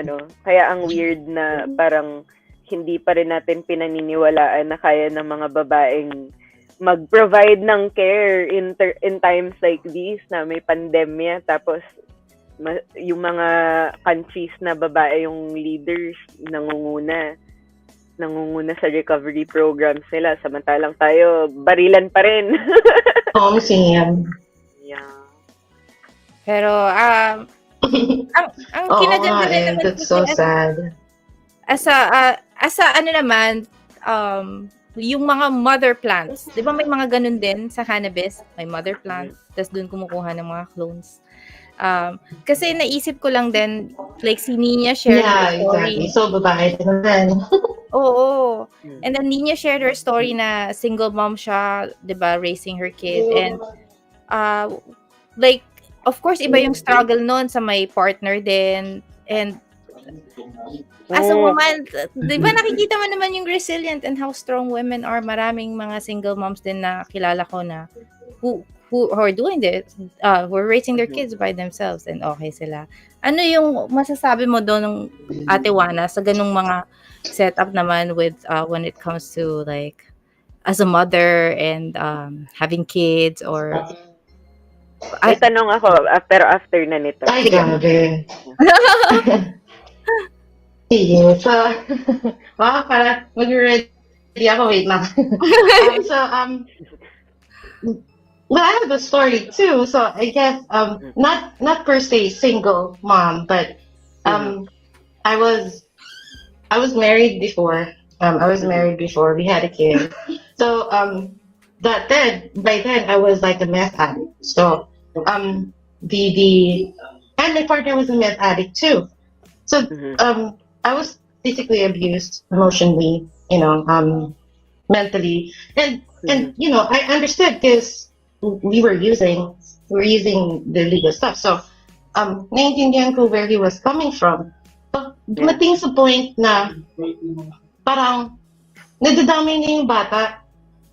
Speaker 2: kaya ang weird na parang hindi pa rin natin pinaniniwalaan na kaya ng mga babaeng mag-provide ng care in times like these na may pandemya. Tapos, yung mga countries na babae yung leaders, nangunguna sa recovery programs nila. Samantalang tayo, barilan pa rin.
Speaker 4: Same.
Speaker 2: Yeah.
Speaker 1: Pero, ang kinaganda rin naman.
Speaker 4: That's so sad.
Speaker 1: As a ano naman, yung mga mother plants. Di ba may mga ganun din sa cannabis? May mother plant, tapos dun kumukuha ng mga clones. Kasi naisip ko lang din, like si Nina shared her story.
Speaker 4: Exactly. So, babae din.
Speaker 1: Oo. And then Nina shared her story na single mom siya, 'di ba, raising her kid, and like of course iba yung struggle noon sa may partner din, and as a woman, 'di ba nakikita mo naman yung resilient and how strong women are. Maraming mga single moms din na kilala ko na who are doing this, who are raising their kids by themselves, and okay sila. Ano yung masasabi mo doon ng Ate Wana sa ganung mga setup naman with when it comes to like as a mother and having kids or
Speaker 2: may tanong ako pero after na nito.
Speaker 4: Ay, grabe. Sige. So, para mag-ready ako. Wait lang. Well, I have a story too. So I guess not per se single mom, but I was married before. We had a kid. So by then I was like a meth addict. So and my partner was a meth addict too. So I was basically abused emotionally, mentally, and I understood because we were using the legal stuff. So naiintindihan ko where he was coming from. But dumating sa point na parang nadadamay na yung bata,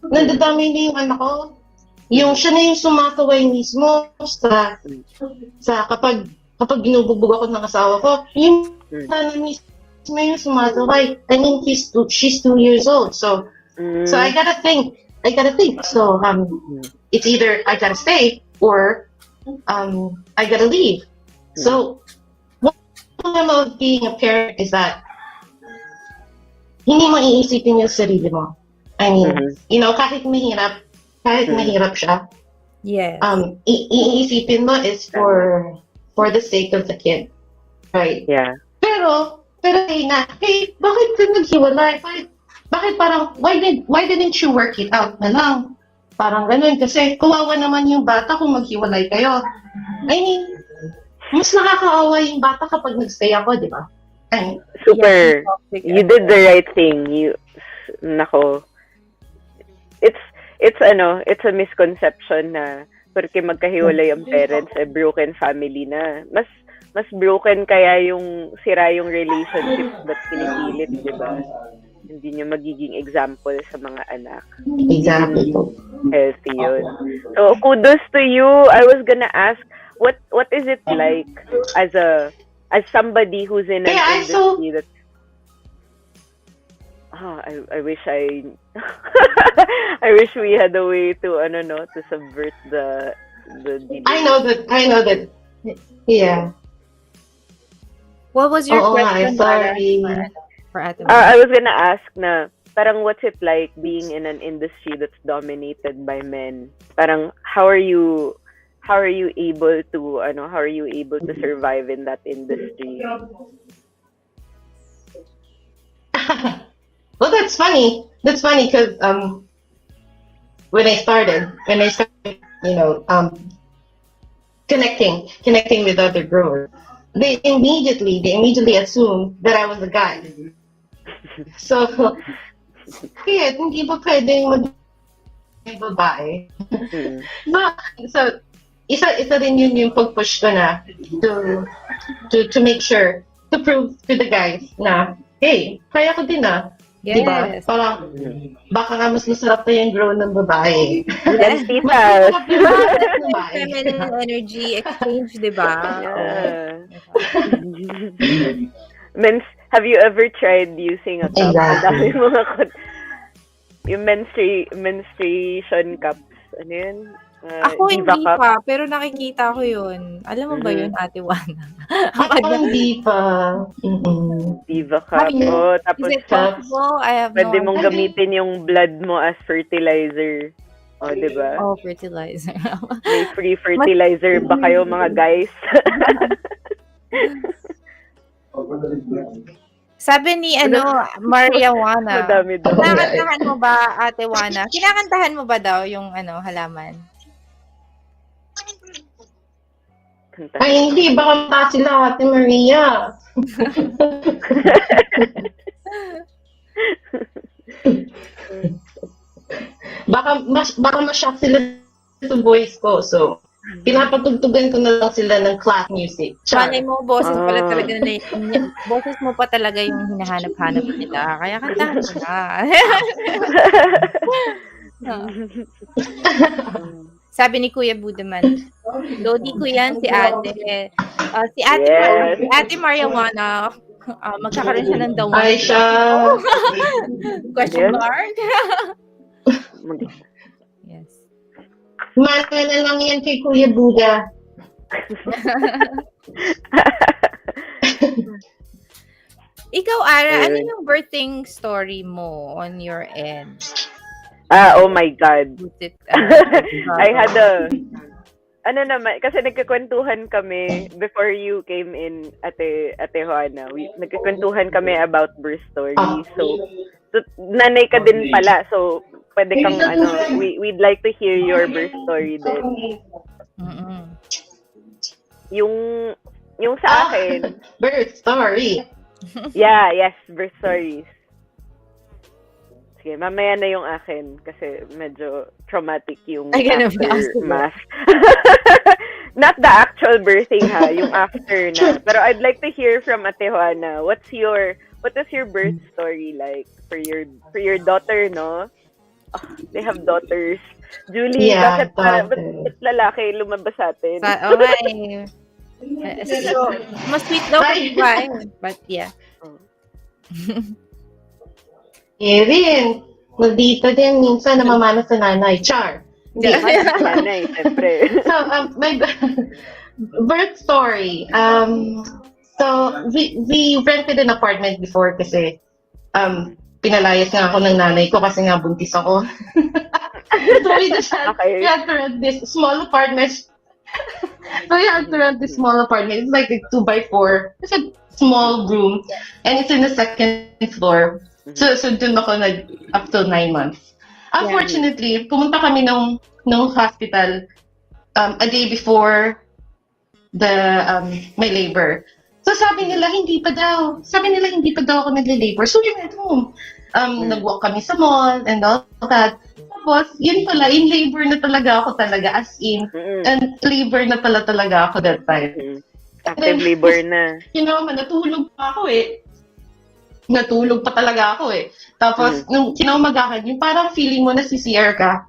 Speaker 4: nadadamay na yung anak ko, yung siya na yung sumakaway mismo sa kapag binubugbog ako ng asawa ko, yung na mismo yung sumakaway. I mean, she's 2 years old, so I gotta think. So it's either I gotta stay or I gotta leave. So, one problem of being a parent is that hindi mo iisipin yung sarili mo. I mean, kahit mahirap siya,
Speaker 1: Yes.
Speaker 4: iisipin mo is for the sake of the kid. Right?
Speaker 2: Yeah.
Speaker 4: Pero bakit ka naghiwalay? Bakit parang, why didn't you work it out na lang? Parang ganun, kasi kawawa naman yung bata kung maghiwalay kayo. I mean, mas nakakaawa yung bata kapag nagstay ako, di ba?
Speaker 2: Super. You did the right thing. Nako. It's a misconception na porque magkahiwalay ang parents, broken family na. Mas broken kaya yung sira yung relationship that pinipilit, di ba? Hindi niya magiging example sa mga anak.
Speaker 4: Exactly.
Speaker 2: Healthy yun. So, kudos to you. I was gonna ask, what is it like as somebody who's in an industry that's I wish I wish we had a way to to subvert the
Speaker 4: I know that. Yeah.
Speaker 1: What was your question?
Speaker 4: Sorry.
Speaker 1: For Ate
Speaker 2: I was gonna ask na parang what's it like being in an industry that's dominated by men? Parang how are you able to survive in that industry?
Speaker 4: Well, that's funny. That's funny because when I started, connecting with other growers, they immediately assumed that I was a guy. So, kaya hindi ba pwedeng babae? So, isa din yun yung pag-push ko na to make sure, to prove to the guys na, hey, kaya ko din
Speaker 1: Yes.
Speaker 4: Diba? Parang, baka nga mas masarap na yung grow ng babae.
Speaker 2: Yes,
Speaker 4: Mas masarap yung
Speaker 1: Feminine energy exchange, diba?
Speaker 2: Yeah. Have you ever tried using a cup?
Speaker 4: Exactly.
Speaker 2: Yung menstruation cups. Ano yun?
Speaker 1: Ako
Speaker 2: Diva
Speaker 1: hindi
Speaker 2: cup?
Speaker 1: pa, pero nakikita ko yun. Alam mo ba yun, Ate Wana?
Speaker 4: Ako hindi pa.
Speaker 2: Diva cup. Oh, tapos
Speaker 1: Is it possible? I have
Speaker 2: pwede
Speaker 1: no
Speaker 2: mong gamitin yung blood mo as fertilizer. Oh, diba?
Speaker 1: Oh, fertilizer.
Speaker 2: May free fertilizer ba kayo mga guys?
Speaker 1: Sabi ni Maria Wana.
Speaker 2: Madami daw.
Speaker 1: Kinakantahan mo ba, Ate Wana? Kinakantahan mo ba daw yung halaman?
Speaker 4: Ay, hindi. Baka mata sila, Ate Maria. baka ma-shock sila sa voice ko. So, pinapatugtugan ko na lang sila ng class music.
Speaker 1: Malay mo, boses mo pa talaga yung hinahanap-hanap nila. Kaya kantahan mo na. Sabi ni Kuya Budaman, Lodi ko yan si Ate. Si Ate Maria Wana, magkakaroon siya ng dawan.
Speaker 4: Ay, siya.
Speaker 1: Question mark? Yes.
Speaker 4: Mana na lang yan kay Kuya Buda.
Speaker 1: Ikaw, Ara, ano yung birthing story mo on your end?
Speaker 2: Oh my God. I had kasi nagkakwentuhan kami before you came in, Ate Juana. Nagkakwentuhan kami about birth story. So nanay ka din pala. So, pwede kang we'd like to hear your birth story din. Yung sa akin.
Speaker 4: Birth story.
Speaker 2: Yes, birth stories. Sige, mamaya na yung akin kasi medyo traumatic yung aftermath. Not the actual birthing yung after na. Pero I'd like to hear from Ate Juana. What is your birth story like for your daughter, no? Oh, they have daughters. Julie, bakit lalaki lumabas sa atin?
Speaker 1: Okay. Mas sweet daw ba? But yeah.
Speaker 4: Rin, nandito din minsan namamana sa nanay. Char.
Speaker 2: Nanay, siyempre.
Speaker 4: So, Birth story. So we rented an apartment before kasi pinalayas nga ako ng nanay ko kasi nga buntis ako. So we
Speaker 2: Okay.
Speaker 4: had to rent this small apartment. So we had to rent this small apartment. It's like a 2x4. It's a small room and it's in the second floor. So dun ako up till 9 months. Unfortunately, pumunta kami nung hospital a day before the my labor. So sabi nila hindi pa daw. Ako nagle-labor. So we went home. Nag-walk kami sa mall and all that. Tapos, yun pala, in labor na talaga ako as in. And labor na pala talaga ako that time.
Speaker 2: Active labor na.
Speaker 4: You know, natulog pa ako eh. Natulog pa talaga ako eh. Tapos, nung kinamagahan, yung parang feeling mo na si CR ka.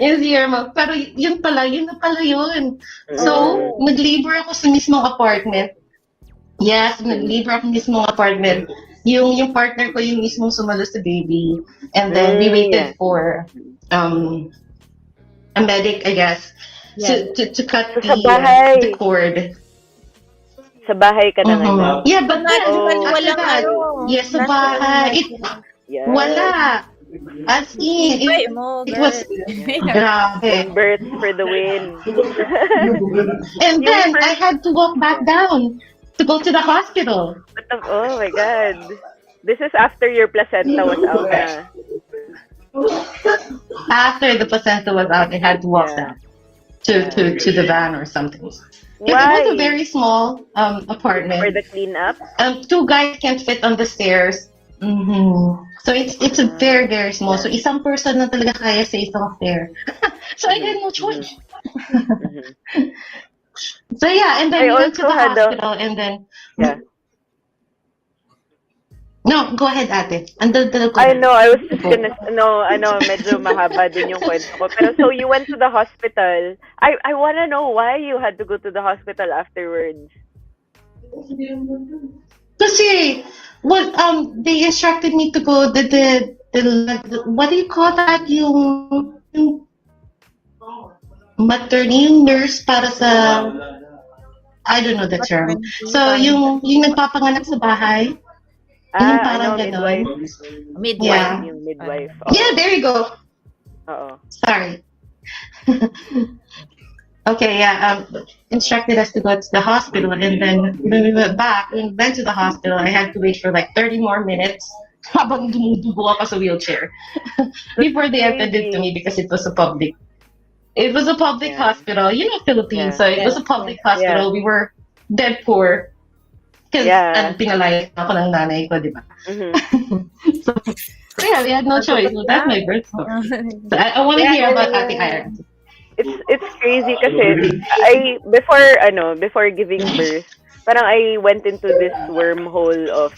Speaker 4: Yung CR mo. Pero yun na pala yun. So, nag-labor ako sa mismong apartment. Yes, nag-labor ako sa mismong apartment. Yung partner ko yung mismong sumalo sa baby. And then, we waited for a medic, I guess, to cut the cord.
Speaker 2: Sa bahay ka na ngayon.
Speaker 4: Yeah, but then,
Speaker 1: walang ano.
Speaker 4: Yes, sa bahay. Wala. As in,
Speaker 1: Ay mo,
Speaker 4: it was grabe.
Speaker 2: Birth for the win.
Speaker 4: And then, I had to walk back down to go to the hospital.
Speaker 2: Oh my God. This is after your placenta was out na.
Speaker 4: After the placenta was out, I had to walk down to the van or something. It was a very small apartment.
Speaker 2: For the cleanup?
Speaker 4: 2 guys can't fit on the stairs. So it's a very, very small. So isang person na talaga kaya sa isang stair. So I had no choice. So yeah, and then we went to the hospital and then...
Speaker 2: Yeah.
Speaker 4: No, go ahead, ate.
Speaker 2: I know, I was just gonna... medyo mahaba din yung kwento ko. Pero so you went to the hospital. I wanna know why you had to go to the hospital afterwards.
Speaker 4: Kasi, they instructed me to go the what do you call that? Yung maternity, yung nurse para sa, I don't know the term. So, yung nagpapanganak sa bahay. Yung parang gano'n.
Speaker 1: Midwife.
Speaker 4: Yeah.
Speaker 2: Yung midwife.
Speaker 4: Yeah, there you go. Sorry. Okay, yeah, instructed us to go to the hospital, and then when we went to the hospital, I had to wait for like 30 more minutes habang dumudugo ako sa wheelchair before they attended to me because it was a public hospital. You know, Philippines, so it was a public hospital. We were dead poor because pinalayas ako ng nanay ko, di ba? So yeah, we had no choice. So that's my birth story. So I want to hear about Ate Ira.
Speaker 2: It's crazy kasi before giving birth, parang I went into this wormhole of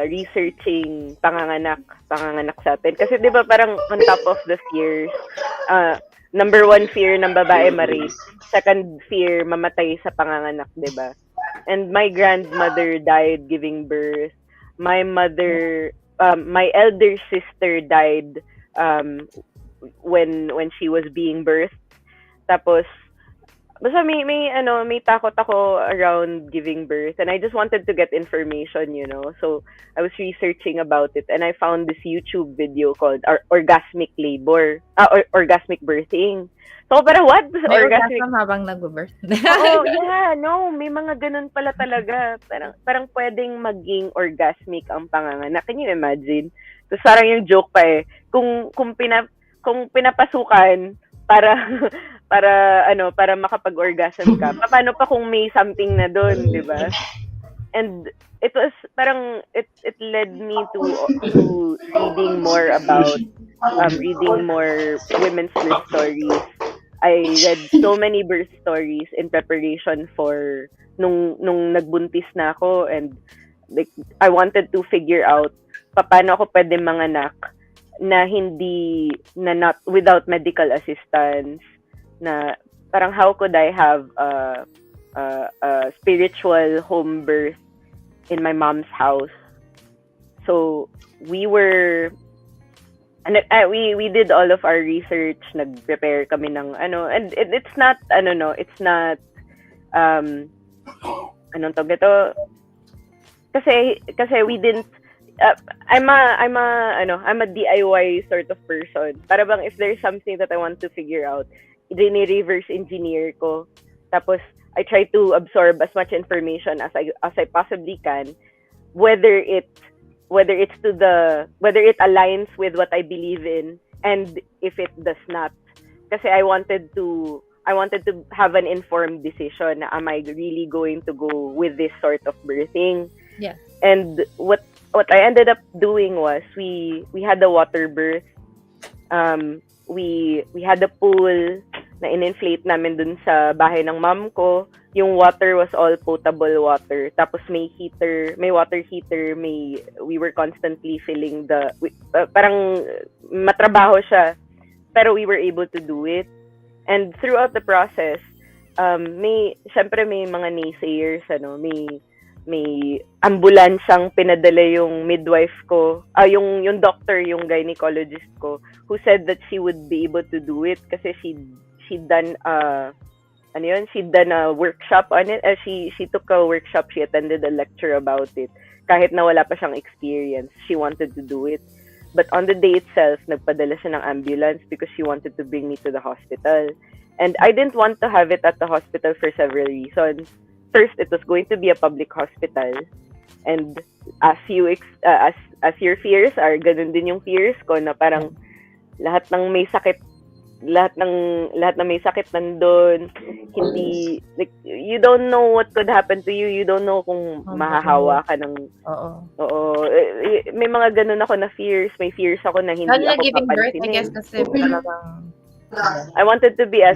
Speaker 2: researching panganganak sa atin. Kasi 'di ba parang on top of the fears, number 1 fear ng babae ma-rape, second fear mamatay sa panganganak, 'di ba? And my grandmother died giving birth. My mother, my elder sister died when she was being birthed. Tapos basta may takot ako around giving birth, and I just wanted to get information, So I was researching about it, and I found this YouTube video called orgasmic labor, orgasmic birthing. So para what?
Speaker 1: May orgasm habang nag-birth.
Speaker 2: May mga ganun pala talaga. Parang pwedeng maging orgasmic ang panganganak. Can you imagine? So parang yung joke pa kung pinapasukan para makapag-orgasm ka. Paano pa kung may something na doon, 'di ba? And it was parang it led me to reading more about reading more women's birth stories. I read so many birth stories in preparation for nung nagbuntis na ako, and like I wanted to figure out paano ako pwede manganak na not without medical assistance, na parang how could I have a spiritual home birth in my mom's house. So we were And we did all of our research, nag-prepare kami ng ano, and it's not ano no, it's not anong tawag ito, kasi we didn't I'm a DIY sort of person. Para bang if there's something that I want to figure out, reverse engineer ko. Tapos I try to absorb as much information as I possibly can, whether it aligns with what I believe in, and if it does not. Kasi I wanted to have an informed decision na am I really going to go with this sort of birthing.
Speaker 1: Yeah.
Speaker 2: And what I ended up doing was we had a water birth. We had a pool na in-inflate namin dun sa bahay ng mom ko. Yung water was all potable water. Tapos may water heater, we were constantly filling parang matrabaho siya. Pero we were able to do it. And throughout the process, syempre may mga naysayers, may ambulansang pinadala yung midwife ko, yung doctor, yung gynecologist ko, who said that she would be able to do it kasi she'd done a workshop on it. She took a workshop, she attended a lecture about it. Kahit na wala pa siyang experience, she wanted to do it. But on the day itself, nagpadala siya ng ambulance because she wanted to bring me to the hospital. And I didn't want to have it at the hospital for several reasons. First, it was going to be a public hospital. And as your fears are, ganun din yung fears ko na parang lahat ng may sakit nandun. Hindi, like, you don't know what could happen to you. You don't know kung mahahawa ka ng... Oo. May mga ganun ako na fears. May fears ako na hindi ako
Speaker 1: giving birth, I
Speaker 2: papansinin.
Speaker 1: guess, kasi talagang...
Speaker 2: I wanted to be as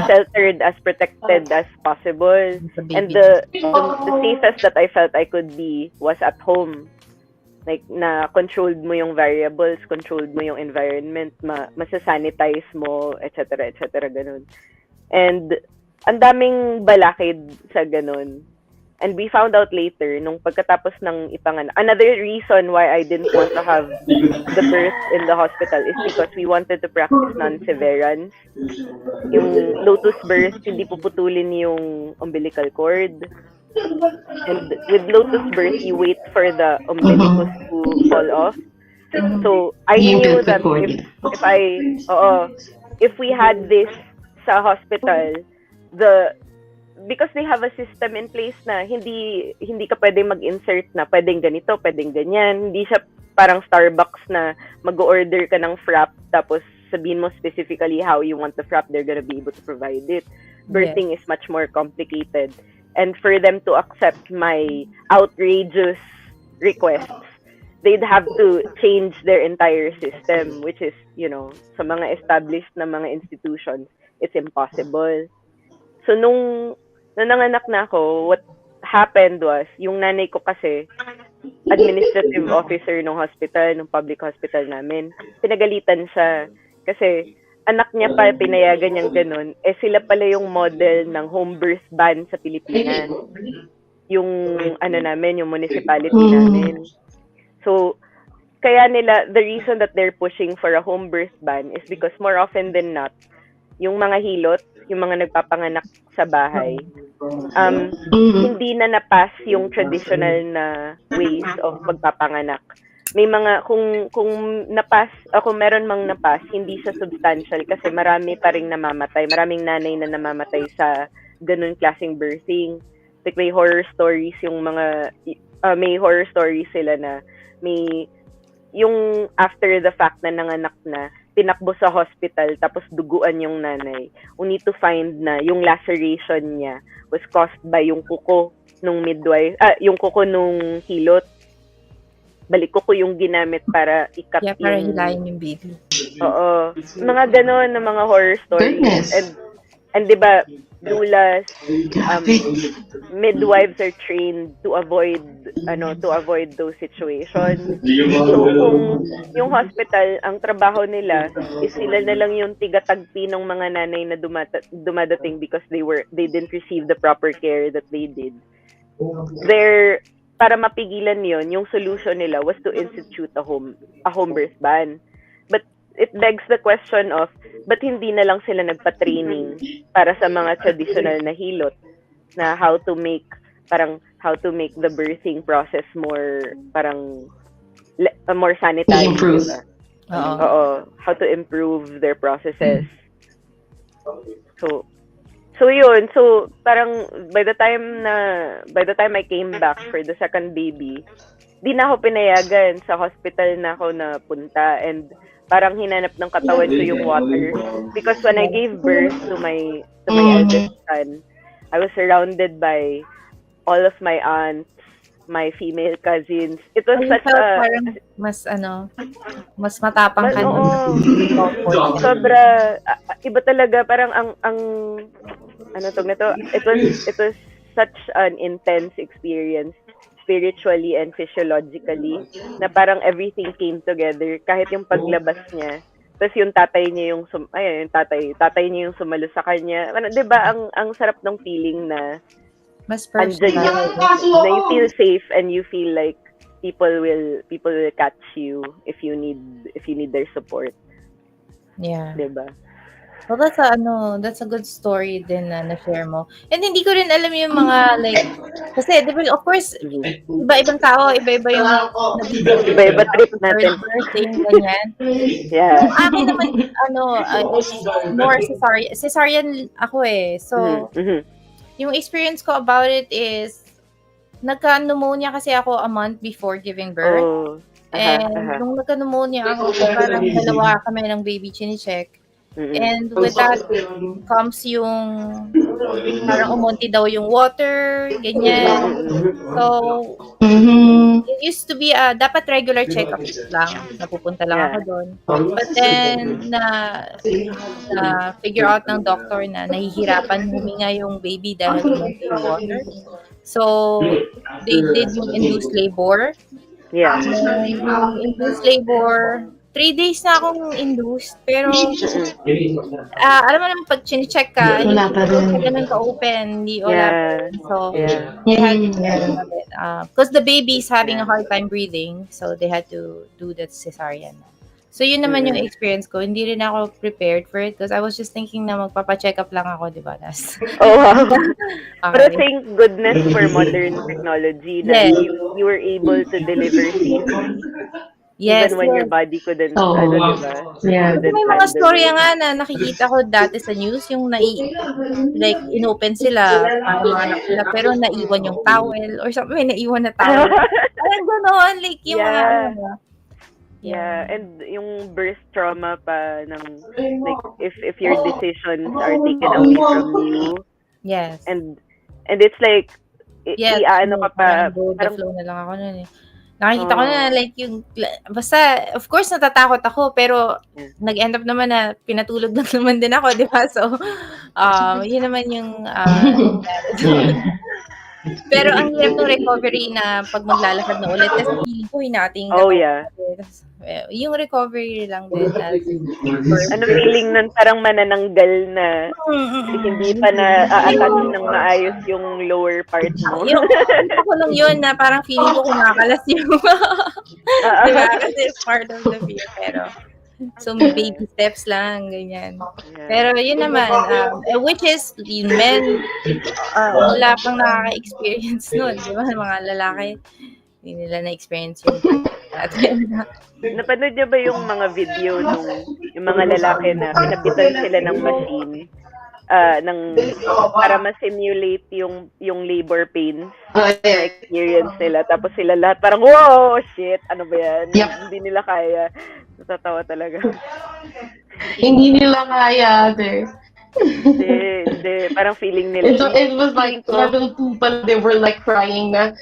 Speaker 2: sheltered, as protected as possible. And the safest that I felt I could be was at home. Like, na controlled mo yung variables, controlled mo yung environment, masasanitize mo, etc., ganun. And ang daming balakid sa ganun. And we found out later, nung pagkatapos ng ipanganak, another reason why I didn't want to have the birth in the hospital is because we wanted to practice non-severance. Yung lotus birth, hindi puputulin yung umbilical cord. And with lotus birth, you wait for the umbilicus to fall off. So I knew that if we had this sa hospital, because they have a system in place na hindi ka pwedeng mag-insert na pwedeng ganito, pwedeng ganyan. Hindi siya parang Starbucks na mag-order ka ng frap tapos sabihin mo specifically how you want the frap, they're gonna be able to provide it. Birthing is much more complicated. And for them to accept my outrageous requests, they'd have to change their entire system, which is, sa mga established na mga institutions, it's impossible. So nung nanganak na ako, what happened was, yung nanay ko kasi, administrative officer ng hospital, ng public hospital namin, pinagalitan siya. Kasi anak niya pa, pinayagan niyang ganun, sila pala yung model ng home birth ban sa Pilipinas. Yung namin, yung municipality namin. So, kaya the reason that they're pushing for a home birth ban is because more often than not, yung mga hilot, yung mga nagpapanganak sa bahay, hindi na napas yung traditional na ways of magpapanganak. May mga, kung napas, kung meron mang napas, hindi siya substantial kasi marami pa ring namamatay. Maraming nanay na namamatay sa ganun klaseng birthing. Like may horror stories may horror stories sila na yung after the fact na nanganak na, tinakbo sa hospital tapos duguan yung nanay. We need to find na yung laceration niya was caused by yung kuko nung midwife, yung kuko nung hilot. Balik kuko yung ginamit para ikat
Speaker 1: para hilahin yung baby.
Speaker 2: Oo. Mga ganon na mga horror stories. And di ba, doulas, midwives are trained to avoid those situations. So kung yung hospital, ang trabaho nila is sila na lang yung tigatagpi ng mga nanay na dumadating because they didn't receive the proper care that they did. Para mapigilan yon, yung solution nila was to institute a home birth ban. but it begs the question of, ba't hindi na lang sila nagpa-training para sa mga traditional na hilot na how to make the birthing process more more sanitary,
Speaker 4: Improve.
Speaker 2: diba?
Speaker 1: Oo.
Speaker 2: Oo, how to improve their processes. So yun, so parang by the time I came back for the second baby, di na ako pinayagan sa hospital na ako na punta, and parang hinanap ng katawan ko yung water, because when I gave birth to my eldest son, I was surrounded by all of my aunts, my female cousins. It was such a
Speaker 1: parang mas matapang ka
Speaker 2: oo,
Speaker 1: nun.
Speaker 2: sobra iba talaga, parang ang ano tog na to, it was such an intense experience spiritually and physiologically, na parang everything came together, kahit yung paglabas niya. Tapos yung tatay niya yung tatay niya yung sumalo sa kanya. Ano, 'di ba ang sarap ng feeling na
Speaker 1: Mas
Speaker 2: andyan
Speaker 1: personal.
Speaker 2: na you feel safe and you feel like people will catch you if you need their support,
Speaker 1: Yeah.
Speaker 2: 'di ba?
Speaker 1: Well, that's a good story din na na-share mo. And hindi ko rin alam yung mga like, kasi di ba, of course, iba-ibang tao, iba-iba yung
Speaker 2: Iba-iba trip natin.
Speaker 1: birthing, ganyan.
Speaker 2: Yeah.
Speaker 1: Yung akin naman, more cesarean ako eh. So,
Speaker 2: Mhm.
Speaker 1: yung experience ko about it is, nagka-pneumonia kasi ako a month before giving birth.
Speaker 2: Oh.
Speaker 1: And nung nagka-pneumonia ako, parang dalawa kami ng baby chine-check.
Speaker 2: Mhm.
Speaker 1: And with that comes yung parang umunti daw yung water, ganyan. So, it used to be dapat regular check-up lang. Napupunta lang ako doon. But then, na figure out ng doctor na nahihirapan huminga yung baby dahil umunti yung water. So, they did yung induced labor.
Speaker 2: Yeah.
Speaker 1: Yung induced labor, 3 days na akong induced, pero alam mo naman pag chine-check ka,
Speaker 4: Wala pa rin.
Speaker 1: hindi ganun ka-open, hindi wala pa rin. So,
Speaker 2: Yeah.
Speaker 1: they had to because the baby is having a hard time breathing, so they had to do the cesarean. So, yun naman yung experience ko. Hindi rin ako prepared for it because I was just thinking na magpapa-check up lang ako, di ba?
Speaker 2: Oh, wow. Pero
Speaker 1: Okay.
Speaker 2: thank goodness for modern technology that
Speaker 1: Yes.
Speaker 2: you were able to deliver safely.
Speaker 1: Yes,
Speaker 2: Even when your
Speaker 1: yes.
Speaker 2: body couldn't,
Speaker 4: Oh,
Speaker 2: diba?
Speaker 4: yeah.
Speaker 2: Couldn't
Speaker 1: May mga
Speaker 2: handle
Speaker 1: story
Speaker 2: it.
Speaker 1: nga na nakikita ko dati sa news, yung like, inopen sila para mga anak nila, pero naiwan yung towel or something, may naiwan na towel. Parang gano'n, like, yung mga,
Speaker 2: Yeah.
Speaker 1: ano ba?
Speaker 2: Yeah, and yung birth trauma pa ng, like, if your decisions are taken away from you,
Speaker 1: Yes.
Speaker 2: and it's like,
Speaker 1: Yes.
Speaker 2: ano ka pa,
Speaker 1: Parang go with the
Speaker 2: parang,
Speaker 1: flow na lang ako nun eh. Nakikita ko na like yung, basta, of course, natatakot ako, pero nag-end up naman na pinatulog lang naman din ako, di ba? So, yun naman yung, pero ang hirap ng recovery na pag maglalakad na ulit, kasi feeling ko hinating
Speaker 2: oh yeah.
Speaker 1: yung recovery lang din.
Speaker 2: Ano feeling nun, parang manananggal na hindi pa na a-attach ng maayos yung lower part mo.
Speaker 1: Yung ako lang yun na parang feeling ko kumakalas yung diba? Kasi part of the fear. Pero so baby steps lang, ganyan.
Speaker 2: Yeah.
Speaker 1: Pero yun naman, which is yung men, wala pang nakaka-experience nun, di ba? Mga lalaki, hindi nila na-experience yung
Speaker 2: Napanood niyo ba yung mga video nung yung mga lalaki na pinapitan sila ng machine para ma-simulate yung labor pains na experience nila, tapos sila lahat parang wow, shit, ano ba yan?
Speaker 4: Yep.
Speaker 2: Hindi nila kaya. Natatawa talaga.
Speaker 4: Hindi nila kaya, ate.
Speaker 2: Hindi. Parang feeling nila.
Speaker 4: It was like level 2 pa, they were like crying na.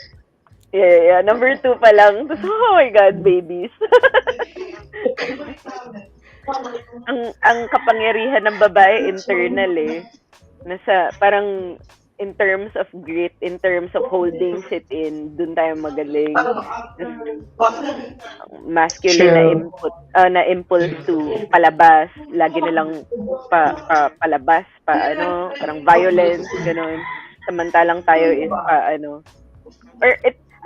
Speaker 2: Yeah. Number 2 pa lang. Tapos, oh my God, babies. ang kapangyarihan ng babae internal eh. Nasa, parang in terms of grit, in terms of holding it in, dun tayo magaling. Masculine na impulse to palabas, lagi nilang palabas, parang violence, gano'n. Samantalang tayo is or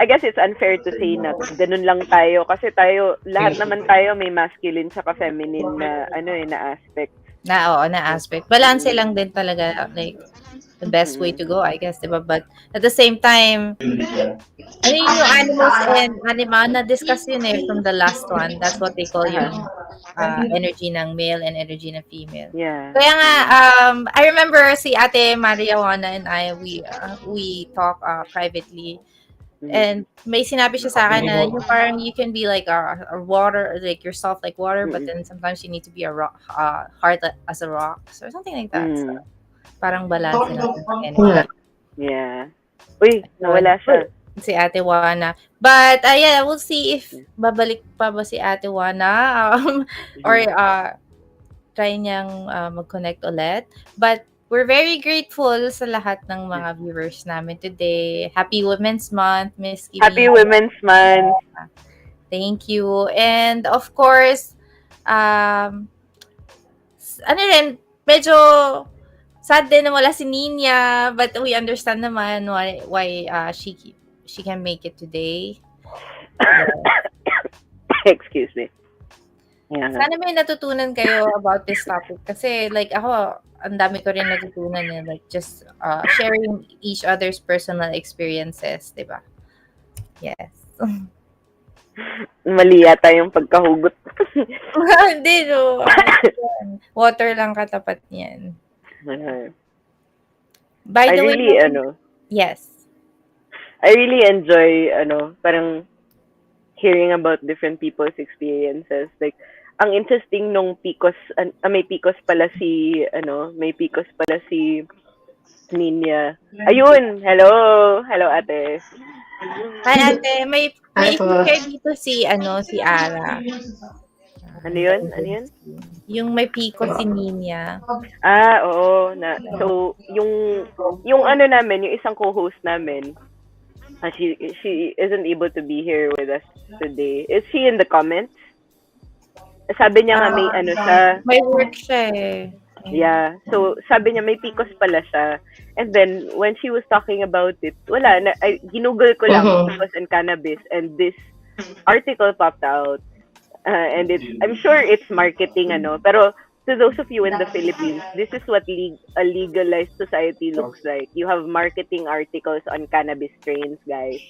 Speaker 2: I guess it's unfair to say na ganun lang tayo kasi lahat naman tayo may masculine tsaka feminine na na aspect.
Speaker 1: Na aspect. Balance lang din talaga, like, the best way to go, I guess, diba? But at the same time, ano yung animals and anima, na-discuss yun from the last one. That's what they call yung energy ng male and energy ng female.
Speaker 2: Yeah.
Speaker 1: Kaya nga, I remember si Ate Marijuana and I, we talk privately. And may sinabi siya sa akin na yung parang you can be like a water, like yourself like water, but then sometimes you need to be a rock, hard as a rock, or something like that. So, parang balance lang ng energy.
Speaker 2: Yeah. Uy, nawala siya.
Speaker 1: Si Ate Wana. But, yeah, we'll see if babalik pa ba si Ate Wana or try niyang mag-connect ulit. But, we're very grateful sa lahat ng mga viewers namin today. Happy Women's Month, Miss Kimi.
Speaker 2: Happy Women's Month.
Speaker 1: Thank you. And, of course, medyo sad din na wala si Nina, but we understand naman why she can make it today.
Speaker 2: Excuse me. Yeah.
Speaker 1: Sana may natutunan kayo about this topic kasi like ako, ang dami ko rin natutunan like just sharing each other's personal experiences, di ba? Yes.
Speaker 2: Mali yata yung pagkahugot.
Speaker 1: Hindi, no. Water lang katapat niyan. By the way, yes.
Speaker 2: I really enjoy, parang hearing about different people's experiences. Like, ang interesting nung PCOS, may PCOS pala si Ninya. Ayun! Hello! Hello, ate.
Speaker 1: Hi, ate. May share dito si Ara.
Speaker 2: Ano yun?
Speaker 1: Yung may PCOS si Ninya.
Speaker 2: Oo. So, yung namin, yung isang co-host namin, she isn't able to be here with us today. Is she in the comments? Sabi niya nga may siya.
Speaker 1: May work siya eh.
Speaker 2: Yeah. So, sabi niya may PCOS pala siya. And then, when she was talking about it, ginugol ko lang PCOS and cannabis, and this article popped out. And I'm sure it's marketing, pero to those of you in the Philippines, this is what a legalized society looks like. You have marketing articles on cannabis strains, guys.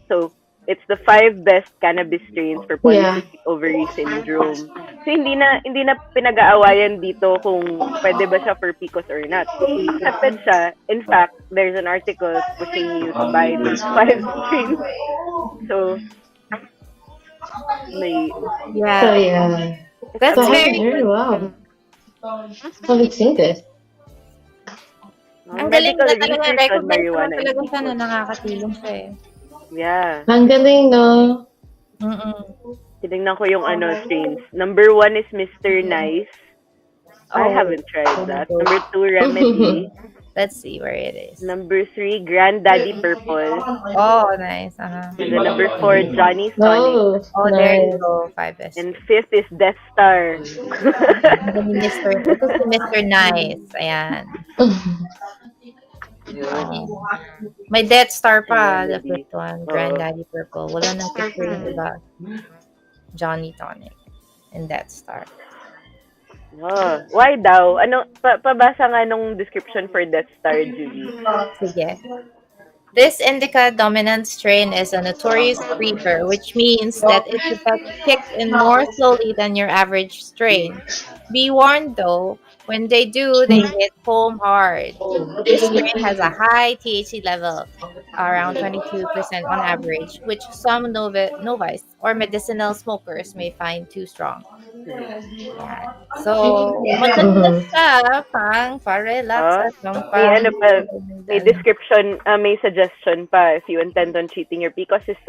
Speaker 2: So, it's the 5 best cannabis strains for polycystic ovary syndrome. So, hindi na pinag-aawayan dito kung pwede ba siya for PCOS or not. Accepted siya. In fact, there's an article pushing you to buy these 5 strains. So,
Speaker 1: that's very
Speaker 4: wow. Haven't seen this.
Speaker 1: Ang galing na talaga,
Speaker 2: research on
Speaker 1: recommend
Speaker 2: marijuana.
Speaker 1: talaga siya na nakakatulong siya eh.
Speaker 2: Yeah.
Speaker 4: Ang galing, no?
Speaker 2: Tinignan ko yung strains. Number 1 is Mr. Nice. I haven't tried that. Number 2, Remedy.
Speaker 1: Let's see where it is.
Speaker 2: Number 3, Granddaddy Purple.
Speaker 1: Oh, nice.
Speaker 2: And then number 4, Johnny's Tonic.
Speaker 1: Oh, there you go. 5 best.
Speaker 2: And 5th is Death Star.
Speaker 1: Ito si Mr. Nice. Ayan. May Death Star pa, the 5th one. Granddaddy Purple. Wala nang picture yung iba. Johnny Tonic and Death Star.
Speaker 2: Why daw? Pabasa nga nung description for Death Star, Julie.
Speaker 1: Sige. This indica dominant strain is a notorious creeper, which means that its effect kicks in more slowly than your average strain. Be warned though, when they do, they hit home hard. This strain has a high THC level, around 22% on average, which some novice or medicinal smokers may find too strong. Yeah. So, maganda siya pang pa-relax at
Speaker 2: may description, may suggestion pa. If you intend on treating your PCOS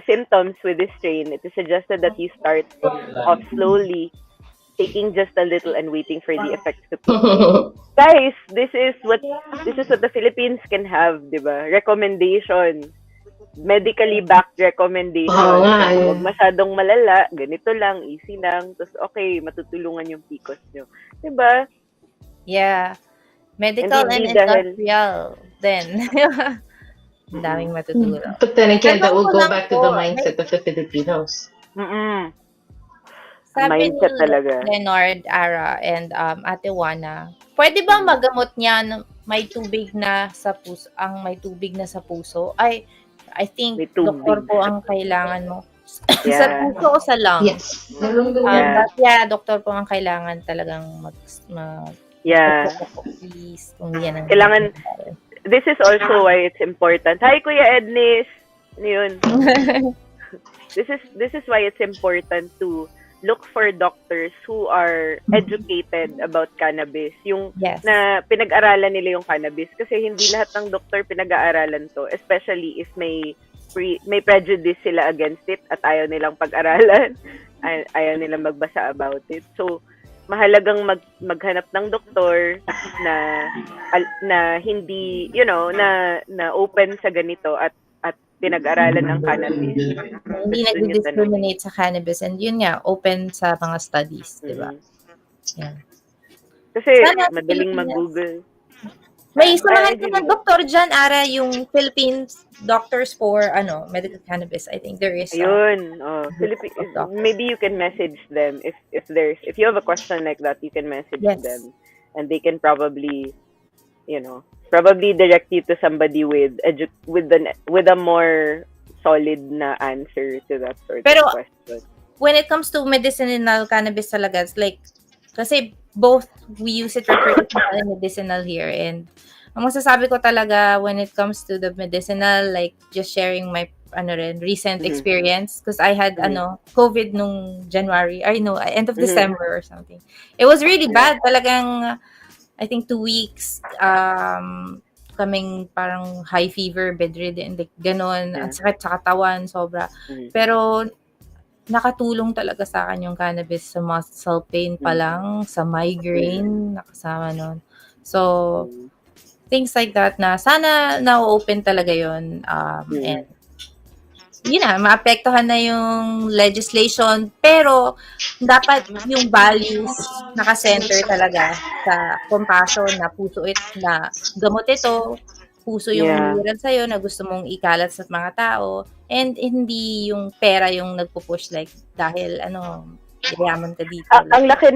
Speaker 2: symptoms with this strain, it is suggested that you start off slowly, taking just a little and waiting for the effects to peak. Guys, this is what the Philippines can have, diba? Recommendation. Medically backed recommendation. Huwag masyadong malala, ganito lang, easy lang, tapos okay, matutulungan yung PCOS nyo. Diba?
Speaker 1: Yeah. Medical and industrial then. Ang daming matutunan.
Speaker 4: But then again, that
Speaker 1: Tanong
Speaker 4: will
Speaker 1: ko
Speaker 4: go
Speaker 1: lang
Speaker 4: back to
Speaker 1: po,
Speaker 4: the mindset of the Filipinos.
Speaker 2: Mm-mm.
Speaker 1: sabi ni
Speaker 2: Mindset talaga.
Speaker 1: Leonard, Ara, and Ate Wana, pwede ba
Speaker 2: Mm.
Speaker 1: magamot niya may tubig na sa puso, ang may tubig na sa puso? I think
Speaker 2: May tubig
Speaker 1: doktor po
Speaker 2: sa
Speaker 1: ang kailangan mo. Sa
Speaker 2: Yeah.
Speaker 1: puso o sa lungs?
Speaker 4: Yes.
Speaker 2: Yeah.
Speaker 1: Doktor po ang kailangan talagang
Speaker 2: Yeah.
Speaker 1: please, kung yan ang
Speaker 2: Kailangan, this is also why it's important. Hi, Kuya Ednis! Ano yun? This is why it's important to look for doctors who are educated about cannabis. Yung
Speaker 1: Yes.
Speaker 2: na pinag-aralan nila yung cannabis. Kasi hindi lahat ng doktor pinag-aaralan to. Especially if may prejudice sila against it at ayaw nilang pag-aralan. Ayaw nilang magbasa about it. So, mahalagang maghanap ng doktor na hindi, na open sa ganito at pinag-aralan ng cannabis.
Speaker 1: Hindi nag-discriminate sa cannabis, and yun nga, open sa mga studies, di ba? Yeah.
Speaker 2: Kasi
Speaker 1: Sana
Speaker 2: madaling
Speaker 1: Pilipinas.
Speaker 2: mag-google.
Speaker 1: May samahan ka ng doktor dyan, Ara, yung Philippines Doctors for Medical Cannabis. I think there is.
Speaker 2: Ayun.
Speaker 1: doctors.
Speaker 2: Maybe you can message them if you have a question like that, you can message
Speaker 1: Yes.
Speaker 2: them, and they can probably direct you to somebody with a more solid na answer to that sort
Speaker 1: Pero,
Speaker 2: of question.
Speaker 1: when it comes to medicinal cannabis talaga, it's like, kasi both we use it recreational and medicinal here, and ang masasabi ko talaga when it comes to the medicinal, like just sharing my recent experience, because I had COVID nung January, end of December or something. It was really bad. Talagang I think 2 weeks kaming parang high fever, bedridden, like ganon, ang sakit sa katawan, sobra. Pero nakatulong talaga sa akin yung cannabis sa muscle pain pa lang, sa migraine, nakasama nun. So, things like that na sana na-open talaga yun. And yun na, maapektuhan na yung legislation, pero dapat yung values naka-center talaga sa compassion na puso na gamot ito, puso yung humihiran sa'yo na gusto mong ikalat sa mga tao, and hindi yung pera yung nagpo-push like dahil yayaman ka dito.
Speaker 2: Ang laki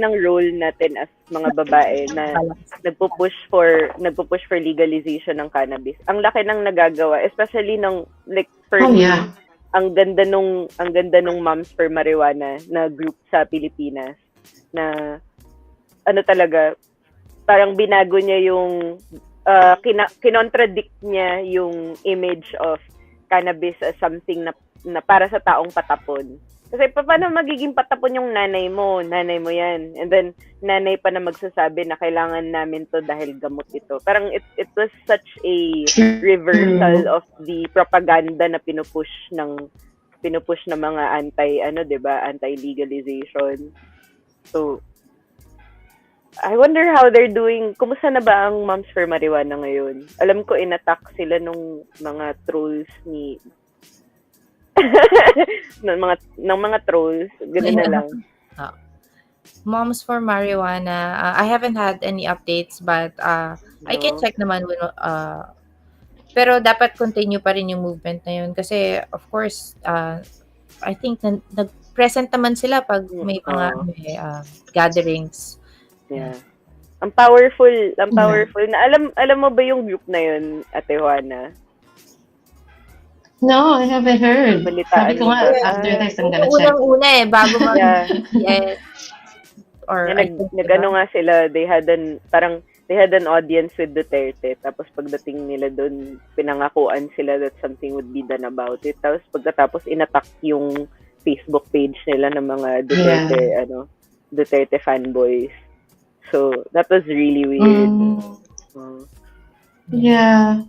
Speaker 2: ng role natin as mga babae na nagpo-push for legalization ng cannabis. Ang laki ng nagagawa, especially for me, ang ganda nung Moms for Marijuana na group sa Pilipinas na talaga parang binago niya yung kinontradict niya yung image of cannabis as something na para sa taong patapon. Kasi paano magiging patapon yung nanay mo? Nanay mo yan. And then, nanay pa na magsasabi na kailangan namin to dahil gamot ito. Parang it was such a reversal of the propaganda na pinupush ng mga anti-legalization. So, I wonder how they're doing. Kumusta na ba ang Moms for Marijuana ngayon? Alam ko, inattack sila nung mga trolls ni ng mga trolls, gano'n na lang.
Speaker 1: Moms for Marijuana, I haven't had any updates, but I can check naman pero dapat continue pa rin yung movement na yun kasi of course I think nag-present naman sila pag may mga gatherings.
Speaker 2: Yeah. Ang powerful na alam mo ba yung group na yun, Ate Juana?
Speaker 4: No, I haven't heard. Sabi ko nga, after this, I'm gonna check.
Speaker 1: Unang-una bago yes. Or
Speaker 2: nag-ano nga sila, they had an audience with Duterte, tapos pagdating nila doon, pinangakuan sila that something would be done about it. Tapos pagkatapos inattack yung Facebook page nila ng mga Duterte fanboys. So, that was really weird.
Speaker 4: Yeah.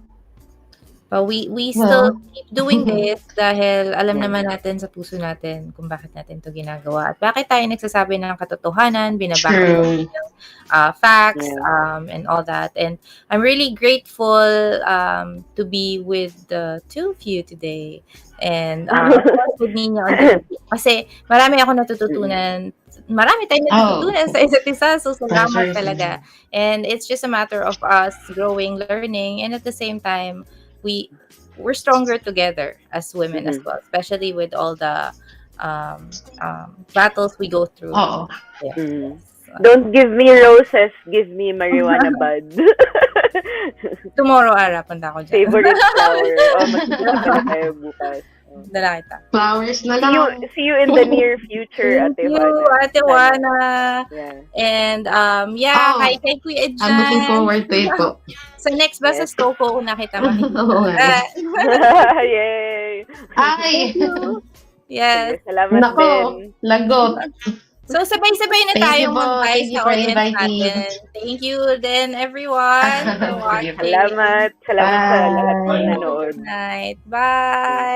Speaker 1: But we still keep doing this dahil alam naman natin sa puso natin kung bakit natin to ginagawa at bakit tayo nagsasabi ng katotohanan, binabasa ng facts, and all that. And I'm really grateful to be with the two of you today. And with Nina kasi marami ako natututunan. Marami tayong natutunan sa isa't isa. So, salamat talaga. And it's just a matter of us growing, learning, and at the same time, we're stronger together as women as
Speaker 2: Mhm.
Speaker 1: well, especially with all the battles we go through.
Speaker 4: Oo.
Speaker 1: Yeah.
Speaker 2: Mhm. Don't give me roses, give me marijuana bud.
Speaker 1: Tomorrow, Ara, punta ako dyan.
Speaker 2: Favorite flower. Oh, magkikita na tayo bukas. Oh.
Speaker 1: Dala kita.
Speaker 4: Flowers na
Speaker 2: See you,
Speaker 4: lang.
Speaker 2: see you in the near future,
Speaker 1: Thank
Speaker 2: Ate
Speaker 1: you,
Speaker 2: Juana.
Speaker 1: Ate
Speaker 2: Sana.
Speaker 1: Juana.
Speaker 2: Yeah.
Speaker 1: And yeah,
Speaker 4: Oh,
Speaker 1: hi kay Kuya Jan.
Speaker 4: I'm looking forward to it po.
Speaker 1: Sa next ba sa
Speaker 2: Yes.
Speaker 1: Stoco kung nakita makikita.
Speaker 4: Oo nga.
Speaker 2: Yay!
Speaker 4: Ay!
Speaker 1: Yes.
Speaker 2: Sige, salamat din.
Speaker 4: Nako, lagot.
Speaker 1: So, sabay-sabay na
Speaker 4: Thank
Speaker 1: tayo
Speaker 4: you po.
Speaker 1: mag-bye
Speaker 4: Thank you
Speaker 1: sa
Speaker 4: for
Speaker 1: audience
Speaker 4: inviting.
Speaker 1: natin. Thank you then, everyone, for watching.
Speaker 2: Salamat. Salamat sa lahat ng
Speaker 4: Bye.
Speaker 2: nanood.
Speaker 1: Good night. Bye!